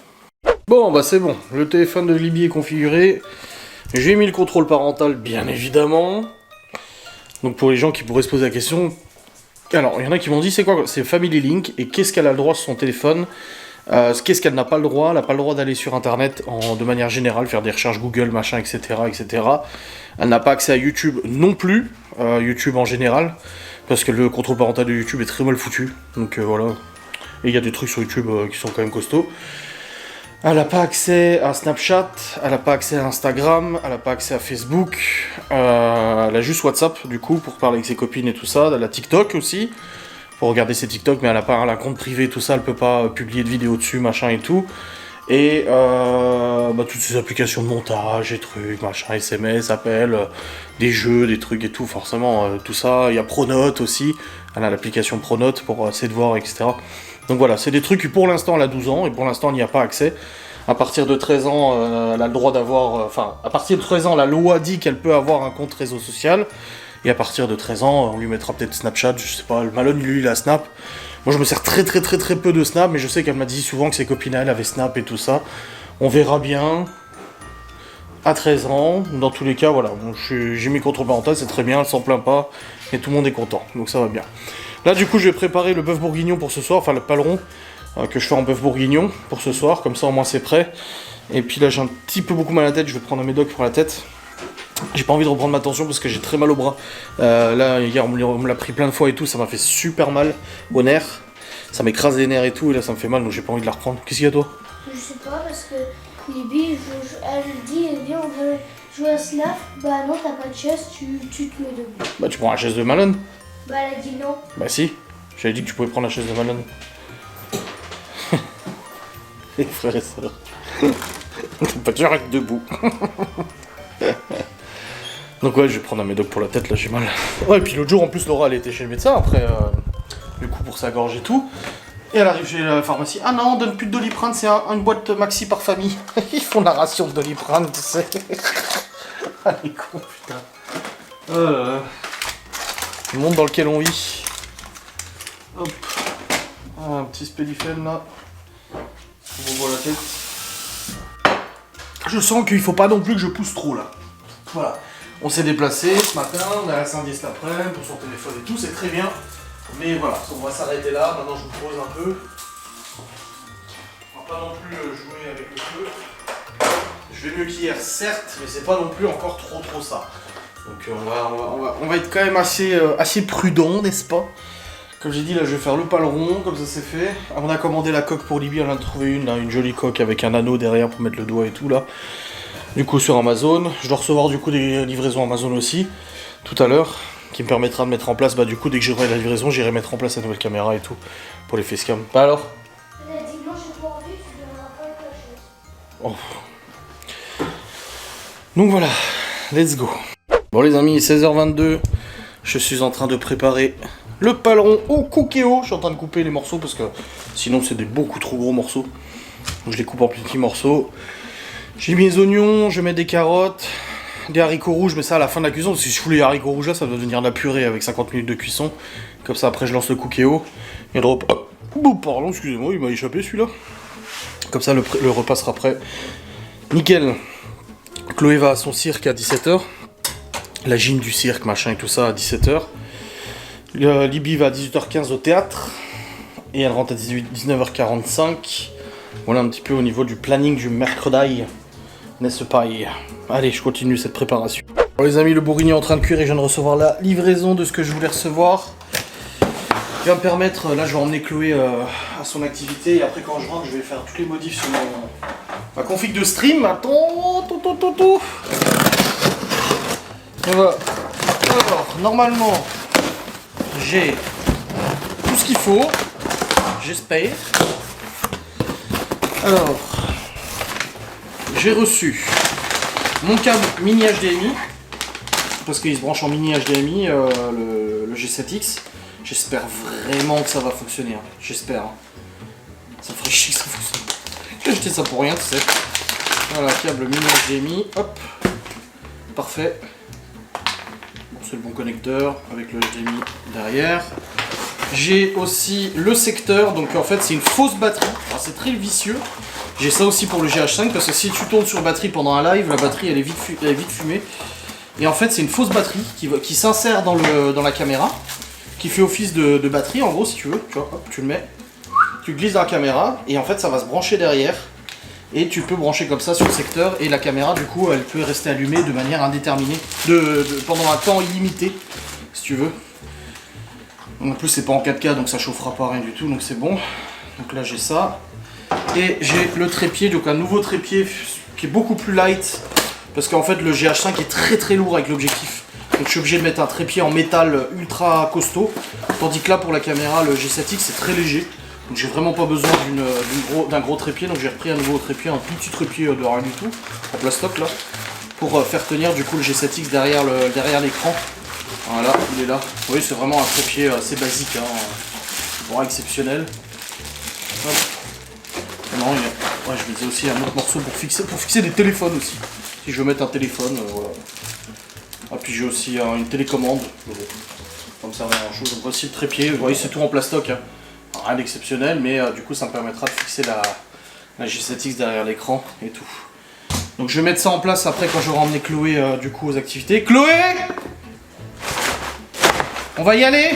Speaker 1: Bon, bah c'est bon. Le téléphone de Libby est configuré. J'ai mis le contrôle parental, bien évidemment. Donc pour les gens qui pourraient se poser la question... Alors, il y en a qui m'ont dit, c'est quoi? C'est Family Link, et qu'est-ce qu'elle a le droit sur son téléphone Qu'est-ce qu'elle n'a pas le droit? Elle n'a pas le droit d'aller sur internet de manière générale, faire des recherches Google, machin, etc. etc. Elle n'a pas accès à YouTube non plus, YouTube en général, parce que le contrôle parental de YouTube est très mal foutu. Donc voilà. Et il y a des trucs sur YouTube qui sont quand même costauds. Elle n'a pas accès à Snapchat, elle n'a pas accès à Instagram, elle n'a pas accès à Facebook. Elle a juste WhatsApp du coup pour parler avec ses copines et tout ça. Elle a TikTok aussi. Pour regarder ses TikTok, mais elle a pas un compte privé, tout ça, elle peut pas publier de vidéos dessus, machin et tout. Et toutes ces applications de montage, et trucs, machin, SMS, appels, des jeux, des trucs et tout, forcément, tout ça. Il y a Pronote aussi, elle a l'application Pronote pour ses devoirs, etc. Donc voilà, c'est des trucs que pour l'instant elle a 12 ans, et pour l'instant elle n'y a pas accès. À partir de 13 ans, elle a le droit d'avoir... à partir de 13 ans, la loi dit qu'elle peut avoir un compte réseau social. Et à partir de 13 ans, on lui mettra peut-être Snapchat, je sais pas, le Malone, lui, il a Snap. Moi, je me sers très peu de Snap, mais je sais qu'elle m'a dit souvent que ses copines, elle, avaient Snap et tout ça. On verra bien. À 13 ans, dans tous les cas, voilà. Bon, j'ai mis contrôle parental, c'est très bien, elle s'en plaint pas, et tout le monde est content, donc ça va bien. Là, du coup, je vais préparer le bœuf bourguignon pour ce soir, enfin le paleron, que je fais en bœuf bourguignon pour ce soir, comme ça au moins c'est prêt. Et puis là, j'ai un petit peu beaucoup mal à la tête, je vais prendre un médoc pour la tête. J'ai pas envie de reprendre ma tension parce que j'ai très mal au bras. Là, hier, on me l'a pris plein de fois et tout, ça m'a fait super mal aux nerfs. Ça m'écrase les nerfs et tout, et là, ça me fait mal, donc j'ai pas envie de la reprendre. Qu'est-ce qu'il y a, toi?
Speaker 2: Je sais pas, parce que Libby, elle dit, viens, on veut jouer à Snap. Bah non, t'as pas de chaise, tu te mets debout.
Speaker 1: Bah, tu prends la chaise de Malone.
Speaker 2: Bah elle a dit non.
Speaker 1: Bah, si. J'avais dit que tu pouvais prendre la chaise de Malone. Les frères et sœurs. T'as pas toujours être debout. Donc ouais, je vais prendre un médoc pour la tête, là j'ai mal. Ouais, et puis l'autre jour en plus Laura elle était chez le médecin après, du coup pour sa gorge et tout. Et elle arrive chez la pharmacie. Ah non, on donne plus de Doliprane, c'est une boîte maxi par famille. Ils font la ration de Doliprane, tu sais. Ah les cons, putain. Oh là là. Le monde dans lequel on vit. Hop. Ah, un petit spédifène là. On voit la tête. Je sens qu'il faut pas non plus que je pousse trop là. Voilà. On s'est déplacé ce matin, on est à la Saint-Dié cet après-midi pour son téléphone et tout, c'est très bien. Mais voilà, on va s'arrêter là, maintenant je vous pose un peu. On va pas non plus jouer avec le feu. Je vais mieux qu'hier, certes, mais c'est pas non plus encore trop ça. Donc on va être quand même assez prudent, n'est-ce pas? Comme j'ai dit, là je vais faire le paleron, comme ça c'est fait. On a commandé la coque pour Libby, on a trouvé une jolie coque avec un anneau derrière pour mettre le doigt et tout là. Du coup sur Amazon, je dois recevoir du coup des livraisons Amazon aussi, tout à l'heure, qui me permettra de mettre en place, du coup dès que j'aurai la livraison, j'irai mettre en place la nouvelle caméra et tout, pour les facecam. Bah alors?
Speaker 2: Elle a dit non, j'ai pas envie, tu donneras pas la chaise.
Speaker 1: Oh. Donc voilà, let's go. Bon les amis, 16h22, je suis en train de préparer le paleron au cookéo. Je suis en train de couper les morceaux parce que sinon c'est des beaucoup trop gros morceaux. Donc je les coupe en petits morceaux. J'ai mis les oignons, je mets des carottes, des haricots rouges, mais ça à la fin de la cuisson, parce que si je fous les haricots rouges là, ça doit devenir de la purée avec 50 minutes de cuisson. Comme ça après je lance le cookéo. Et le repas... Oh, pardon, excusez-moi, il m'a échappé celui-là. Comme ça le repas sera prêt. Nickel. Chloé va à son cirque à 17h. La gym du cirque, machin et tout ça à 17h. Libby va à 18h15 au théâtre. Et elle rentre à 19h45. Voilà un petit peu au niveau du planning du mercredi. N'est-ce pas? Allez, je continue cette préparation. Bon les amis, le bourguignon est en train de cuire et je viens de recevoir la livraison de ce que je voulais recevoir. Qui va me permettre, là je vais emmener Chloé à son activité et après quand je rentre je vais faire toutes les modifs sur ma config de stream. Attends, tout. Et voilà. Alors, normalement, j'ai tout ce qu'il faut. J'espère. Alors, j'ai reçu mon câble mini HDMI, parce qu'il se branche en mini HDMI, le G7X. J'espère vraiment que ça va fonctionner, hein. J'espère. Hein. Ça ferait chier que ça fonctionne. J'ai acheté ça pour rien, tu sais. Voilà, câble mini HDMI, hop. Parfait. Bon, c'est le bon connecteur, avec le HDMI derrière. J'ai aussi le secteur, donc en fait c'est une fausse batterie, c'est très vicieux. J'ai ça aussi pour le GH5 parce que si tu tournes sur batterie pendant un live, la batterie elle est vite fumée. Et en fait c'est une fausse batterie qui s'insère dans la caméra, qui fait office de batterie en gros si tu veux, tu vois, hop, tu le mets, tu glisses dans la caméra et en fait ça va se brancher derrière. Et tu peux brancher comme ça sur le secteur et la caméra du coup elle peut rester allumée de manière indéterminée, pendant un temps illimité si tu veux. En plus c'est pas en 4K donc ça chauffera pas rien du tout donc c'est bon. Donc là j'ai ça. Et j'ai le trépied, donc un nouveau trépied qui est beaucoup plus light. Parce qu'en fait le GH5 est très très lourd avec l'objectif. Donc je suis obligé de mettre un trépied en métal ultra costaud. Tandis que là pour la caméra le G7X c'est très léger. Donc j'ai vraiment pas besoin d'un gros trépied. Donc j'ai repris un nouveau trépied, un petit trépied de rien du tout. En plastoc là. Pour faire tenir du coup le G7X derrière l'écran. Voilà, il est là. Oui c'est vraiment un trépied assez basique. Vraiment exceptionnel. Hop. Non, ouais, je me disais aussi un autre morceau pour fixer des téléphones aussi. Si je veux mettre un téléphone, voilà. Ah, puis j'ai aussi une télécommande. Comme ça, rien chose. Donc voici le trépied. Vous voyez, c'est tout en plastoc. Hein. Rien d'exceptionnel, mais du coup, ça me permettra de fixer la G7X derrière l'écran et tout. Donc je vais mettre ça en place après quand j'aurai emmené Chloé du coup aux activités. Chloé, on va y aller.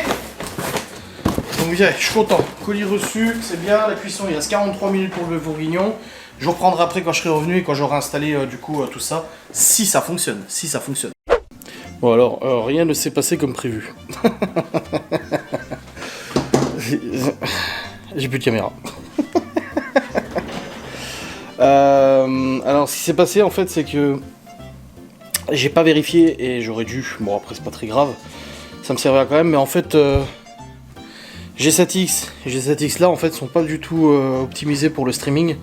Speaker 1: Donc yeah, je suis content, colis reçu, c'est bien, la cuisson il reste 43 minutes pour le bourguignon. Je vous reprendrai après quand je serai revenu et quand j'aurai installé du coup tout ça, si ça fonctionne, Bon alors, rien ne s'est passé comme prévu. J'ai plus de caméra. Alors ce qui s'est passé en fait c'est que j'ai pas vérifié et j'aurais dû, bon après c'est pas très grave, ça me servira quand même, mais en fait... G7X et G7X là en fait sont pas du tout optimisés pour le streaming.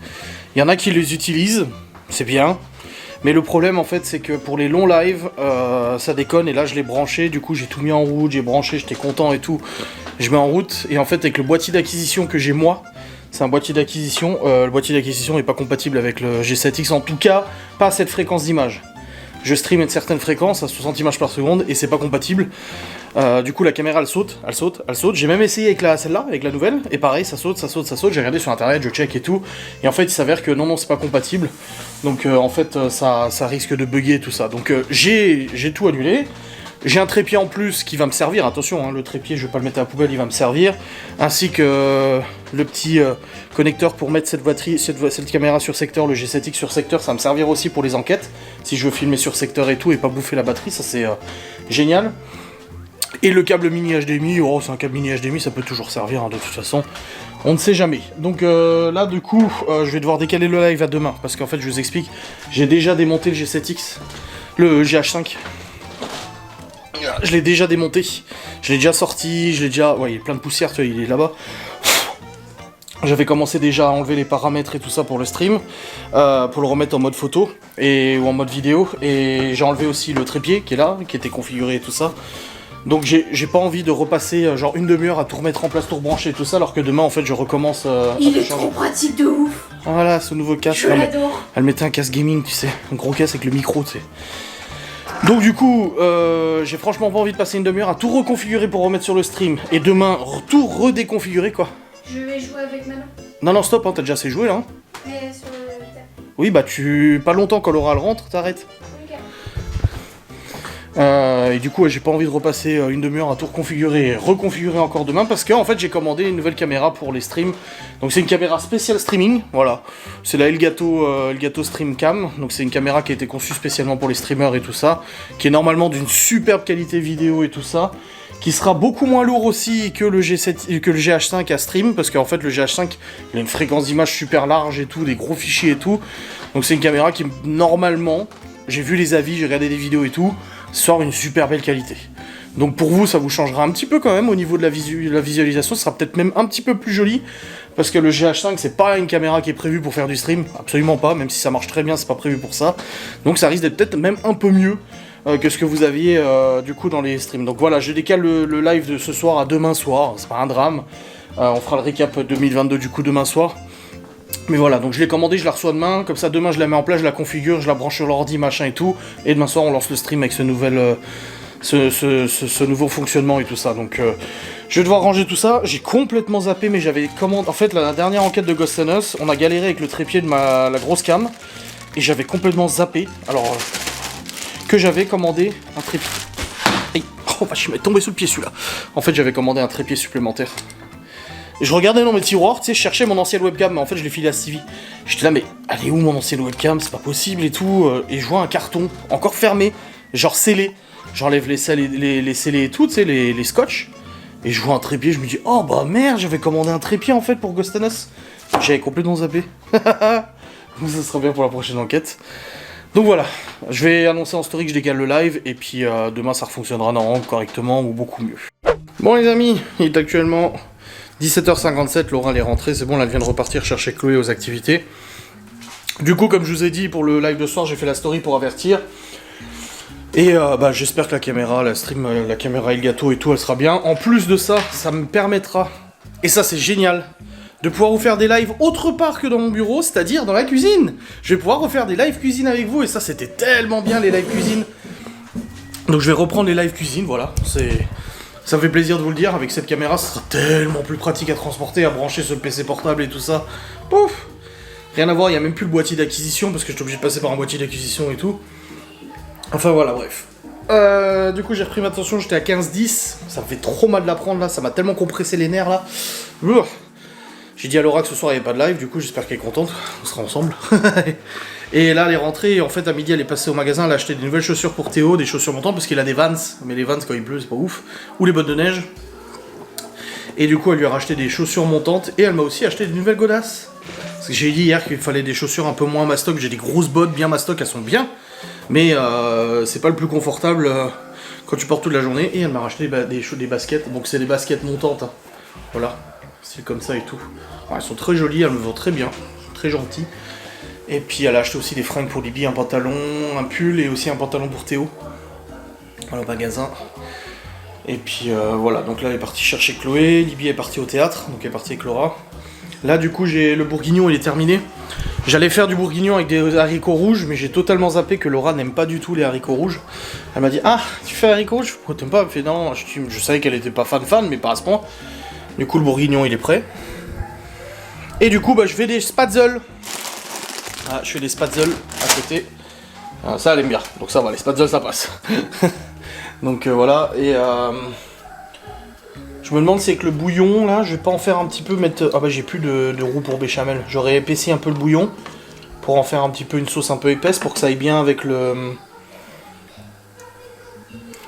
Speaker 1: Il y en a qui les utilisent, c'est bien. Mais le problème en fait c'est que pour les longs lives ça déconne et là je l'ai branché, du coup j'ai tout mis en route, j'ai branché, j'étais content et tout. Je mets en route et en fait avec le boîtier d'acquisition que j'ai moi, c'est un boîtier d'acquisition, le boîtier d'acquisition n'est pas compatible avec le G7X, en tout cas pas à cette fréquence d'image. Je stream à une certaine fréquence, à 60 images par seconde, et c'est pas compatible. Du coup, la caméra, elle saute. J'ai même essayé avec celle-là, avec la nouvelle, et pareil, ça saute. J'ai regardé sur internet, je check et tout. Et en fait, il s'avère que non, c'est pas compatible. Donc, en fait, ça risque de bugger tout ça. Donc, j'ai tout annulé. J'ai un trépied en plus qui va me servir, attention, hein, le trépied je vais pas le mettre à la poubelle, il va me servir, ainsi que le petit connecteur pour mettre cette caméra sur secteur, le G7X sur secteur, ça va me servir aussi pour les enquêtes, si je veux filmer sur secteur et tout, et pas bouffer la batterie, ça c'est génial. Et le câble mini HDMI, oh c'est un câble mini HDMI, ça peut toujours servir hein, de toute façon, on ne sait jamais. Donc là du coup, je vais devoir décaler le live à demain, parce qu'en fait je vous explique, j'ai déjà démonté le G7X, le GH5. Je l'ai déjà démonté, je l'ai déjà sorti, ouais, il est plein de poussière, tu vois, il est là-bas. J'avais commencé déjà à enlever les paramètres et tout ça pour le stream, pour le remettre en mode photo ou en mode vidéo, et j'ai enlevé aussi le trépied qui est là, qui était configuré et tout ça. Donc j'ai pas envie de repasser genre une demi-heure à tout remettre en place, tout rebrancher et tout ça, alors que demain en fait je recommence
Speaker 4: il est trop pratique de ouf.
Speaker 1: Voilà, ce nouveau casque.
Speaker 4: Je l'adore.
Speaker 1: Elle mettait un casque gaming, tu sais, un gros casque avec le micro, tu sais. Donc du coup, j'ai franchement pas envie de passer une demi-heure à tout reconfigurer pour remettre sur le stream, et demain tout redéconfigurer quoi.
Speaker 4: Je vais jouer avec Manon.
Speaker 1: Non stop, hein, t'as déjà assez joué là. Hein.
Speaker 4: Mais sur le thème.
Speaker 1: Oui bah pas longtemps quand Laura elle rentre, t'arrêtes. Et du coup j'ai pas envie de repasser une demi-heure à tout reconfigurer et reconfigurer encore demain, parce que en fait j'ai commandé une nouvelle caméra pour les streams. Donc c'est une caméra spéciale streaming, voilà. C'est la Elgato Stream Cam, donc c'est une caméra qui a été conçue spécialement pour les streamers et tout ça, qui est normalement d'une superbe qualité vidéo et tout ça, qui sera beaucoup moins lourd aussi que le GH5 à stream, parce qu'en fait le GH5 il a une fréquence d'image super large et tout, des gros fichiers et tout. Donc c'est une caméra qui normalement, j'ai vu les avis, j'ai regardé des vidéos et tout, sort une super belle qualité. Donc pour vous, ça vous changera un petit peu quand même au niveau de la visualisation, ça sera peut-être même un petit peu plus joli, parce que le GH5 c'est pas une caméra qui est prévue pour faire du stream, absolument pas, même si ça marche très bien, c'est pas prévu pour ça. Donc ça risque d'être peut-être même un peu mieux que ce que vous aviez du coup dans les streams. Donc voilà, je décale le live de ce soir à demain soir, c'est pas un drame. On fera le récap 2022 du coup demain soir. Mais voilà, donc je l'ai commandé, je la reçois demain, comme ça demain je la mets en place, je la configure, je la branche sur l'ordi, machin et tout, et demain soir on lance le stream avec ce nouveau fonctionnement et tout ça. Donc je vais devoir ranger tout ça, j'ai complètement zappé, mais j'avais commandé, en fait la dernière enquête de Ghost & Us, on a galéré avec le trépied de la grosse cam, et j'avais complètement zappé, alors que j'avais commandé un trépied. Oh vache, il m'est tombé sous le pied celui-là. En fait j'avais commandé un trépied supplémentaire. Et je regardais dans mes tiroirs, tu sais, je cherchais mon ancienne webcam, mais en fait je l'ai filé à Stevie. J'étais là, mais elle est où mon ancienne webcam? C'est pas possible et tout. Et je vois un carton, encore fermé, genre scellé. J'enlève les scellés et tout, tu sais, les scotch. Et je vois un trépied, je me dis, oh bah merde, j'avais commandé un trépied en fait pour Ghost and Us. J'avais complètement zappé. Donc ça sera bien pour la prochaine enquête. Donc voilà, je vais annoncer en story que je décale le live, et puis demain ça fonctionnera normalement correctement ou beaucoup mieux. Bon les amis, il est actuellement 17h57, Laura elle est rentrée, c'est bon, là, elle vient de repartir chercher Chloé aux activités. Du coup, comme je vous ai dit, pour le live de soir, j'ai fait la story pour avertir. Et bah, j'espère que la caméra, la stream, la caméra Elgato et tout, elle sera bien. En plus de ça, ça me permettra, et ça c'est génial, de pouvoir vous faire des lives autre part que dans mon bureau, c'est-à-dire dans la cuisine. Je vais pouvoir refaire des lives cuisine avec vous, et ça c'était tellement bien les lives cuisine. Donc je vais reprendre les lives cuisine, voilà, ça me fait plaisir de vous le dire, avec cette caméra, ça sera tellement plus pratique à transporter, à brancher sur le PC portable et tout ça. Pouf! Rien à voir, il n'y a même plus le boîtier d'acquisition, parce que j'étais obligé de passer par un boîtier d'acquisition et tout. Enfin voilà, bref. Du coup j'ai repris ma tension, j'étais à 15-10, ça me fait trop mal de la prendre là, ça m'a tellement compressé les nerfs là. J'ai dit à Laura que ce soir il n'y avait pas de live, du coup j'espère qu'elle est contente, on sera ensemble. Et là elle est rentrée, et en fait à midi elle est passée au magasin, elle a acheté des nouvelles chaussures pour Théo, des chaussures montantes, parce qu'il a des Vans, mais les Vans quand il pleut c'est pas ouf, ou les bottes de neige. Et du coup elle lui a racheté des chaussures montantes, et elle m'a aussi acheté des nouvelles godasses. Parce que j'ai dit hier qu'il fallait des chaussures un peu moins mastoc, j'ai des grosses bottes bien mastoc, elles sont bien, mais c'est pas le plus confortable quand tu portes toute la journée, et elle m'a racheté des baskets, donc c'est des baskets montantes, hein. Voilà, c'est comme ça et tout. Alors, elles sont très jolies, elles me vont très bien, très gentilles. Et puis elle a acheté aussi des fringues pour Libby, un pantalon, un pull et aussi un pantalon pour Théo. Dans le magasin. Et puis voilà, donc là elle est partie chercher Chloé, Libby est partie au théâtre, donc elle est partie avec Laura. Là du coup j'ai le bourguignon, il est terminé. J'allais faire du bourguignon avec des haricots rouges, mais j'ai totalement zappé que Laura n'aime pas du tout les haricots rouges. Elle m'a dit, ah, tu fais haricots rouges? Pourquoi t'aimes pas? Elle me fait, non, je savais qu'elle était pas fan, mais pas à ce point. Du coup le bourguignon il est prêt. Et du coup bah je fais des spatzels. Ah, je fais des spatzels à côté. Ah, ça elle aime bien, donc ça va, les spatzels ça passe. Donc voilà, et je me demande si avec le bouillon là, je vais pas en faire un petit peu, mettre... Ah bah j'ai plus de roux pour béchamel. J'aurais épaissi un peu le bouillon pour en faire un petit peu une sauce un peu épaisse pour que ça aille bien avec le...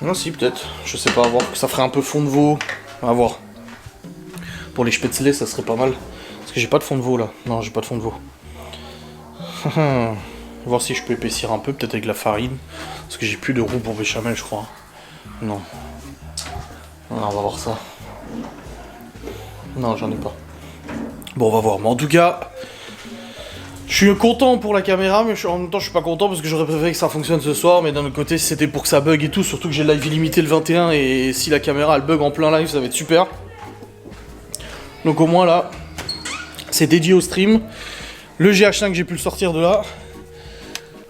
Speaker 1: Non si peut-être, je sais pas, à voir, que ça ferait un peu fond de veau, à voir. Pour les spätzle ça serait pas mal. Parce que j'ai pas de fond de veau là, non j'ai pas de fond de veau. Voir si je peux épaissir un peu, peut-être avec la farine. Parce que j'ai plus de roux pour béchamel je crois. Non. Non, on va voir ça. Non, j'en ai pas. Bon, on va voir. Mais en tout cas, je suis content pour la caméra, mais en même temps, je suis pas content parce que j'aurais préféré que ça fonctionne ce soir. Mais d'un autre côté, c'était pour que ça bug et tout. Surtout que j'ai le live illimité le 21. Et si la caméra elle bug en plein live, ça va être super. Donc, au moins là, c'est dédié au stream. Le GH5, j'ai pu le sortir de là.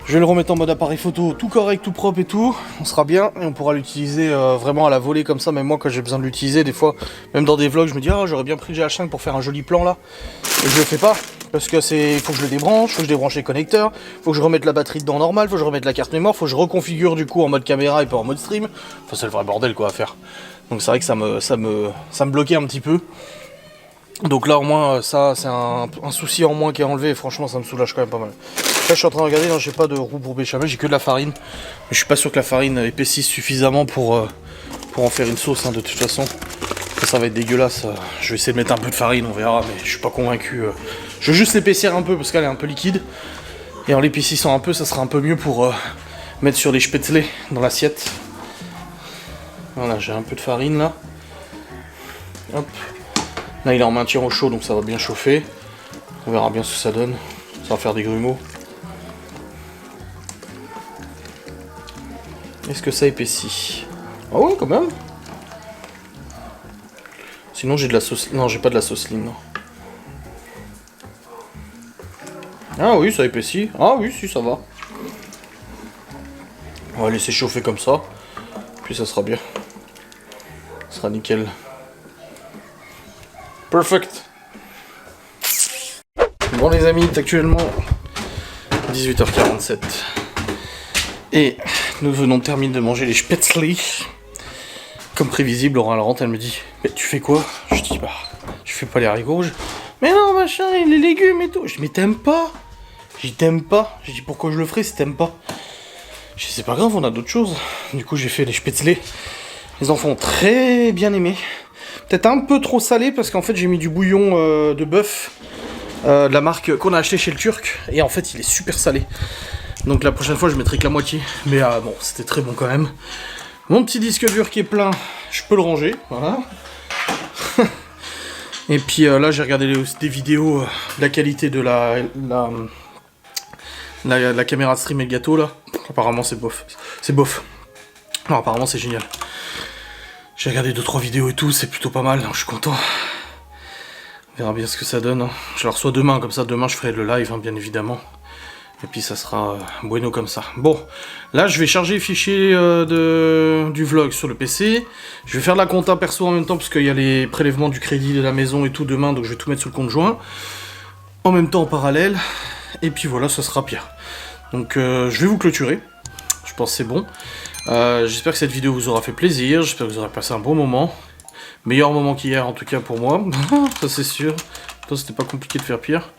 Speaker 1: Je vais le remettre en mode appareil photo tout correct, tout propre et tout. On sera bien et on pourra l'utiliser vraiment à la volée comme ça. Même moi, quand j'ai besoin de l'utiliser, des fois, même dans des vlogs, je me dis, ah, j'aurais bien pris le GH5 pour faire un joli plan là. Et je le fais pas. Parce que il faut que je le débranche, faut que je débranche les connecteurs, faut que je remette la batterie dedans normal, faut que je remette la carte mémoire, faut que je reconfigure du coup en mode caméra et pas en mode stream. Enfin, c'est le vrai bordel quoi à faire. Donc c'est vrai que ça me bloquait un petit peu. Donc là au moins ça c'est un souci en moins qui est enlevé et franchement ça me soulage quand même pas mal. Là je suis en train de regarder, non j'ai pas de roux pour béchamel, j'ai que de la farine. Mais je suis pas sûr que la farine épaississe suffisamment pour en faire une sauce hein, de toute façon. Ça va être dégueulasse, je vais essayer de mettre un peu de farine, on verra, mais je suis pas convaincu. Je vais juste l'épaissir un peu parce qu'elle est un peu liquide. Et en l'épaississant un peu ça sera un peu mieux pour mettre sur des spätzle dans l'assiette. Voilà, j'ai un peu de farine là. Hop. Là il est en maintien au chaud donc ça va bien chauffer. On verra bien ce que ça donne. Ça va faire des grumeaux. Est-ce que ça épaissit? Ah ouais quand même. Sinon j'ai de la sauce... Non j'ai pas de la sauce ligne non. Ah oui ça épaissit. Ah oui si ça va. On va laisser chauffer comme ça. Puis ça sera bien. Ça sera nickel. Perfect. Bon les amis, c'est actuellement 18h47 et nous venons de terminer de manger les spätzle. Comme prévisible, Laura elle rentre, elle me dit mais tu fais quoi? Je dis bah je fais pas les haricots rouges. Mais non, machin, et les légumes et tout. Je dis, mais t'aimes pas? J'ai dit, t'aimes pas? J'ai dit, pourquoi je le ferais si t'aimes pas? J'ai dit, c'est pas grave, on a d'autres choses. Du coup, j'ai fait les spätzle. Les enfants ont très bien aimé. Peut-être un peu trop salé parce qu'en fait, j'ai mis du bouillon de bœuf de la marque qu'on a acheté chez le Turc. Et en fait, il est super salé. Donc la prochaine fois, je mettrai que la moitié. Mais bon, c'était très bon quand même. Mon petit disque dur qui est plein, je peux le ranger. Voilà. Et puis là, j'ai regardé des vidéos de la qualité de la caméra de stream et le gâteau là. Apparemment, c'est bof. C'est bof. Non, apparemment, c'est génial. J'ai regardé 2-3 vidéos et tout, c'est plutôt pas mal, donc je suis content. On verra bien ce que ça donne. Hein. Je la reçois demain, comme ça, demain je ferai le live, hein, bien évidemment. Et puis ça sera bueno comme ça. Bon, là je vais charger les fichiers du vlog sur le PC. Je vais faire la compta perso en même temps, parce qu'il y a les prélèvements du crédit de la maison et tout demain, donc je vais tout mettre sur le compte joint. En même temps, en parallèle. Et puis voilà, ça sera pire. Donc je vais vous clôturer. Je pense que c'est bon. J'espère que cette vidéo vous aura fait plaisir. J'espère que vous aurez passé un bon moment. Meilleur moment qu'hier en tout cas pour moi. Ça c'est sûr. C'était pas compliqué de faire pire.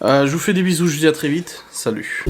Speaker 1: Je vous fais des bisous, je vous dis à très vite. Salut.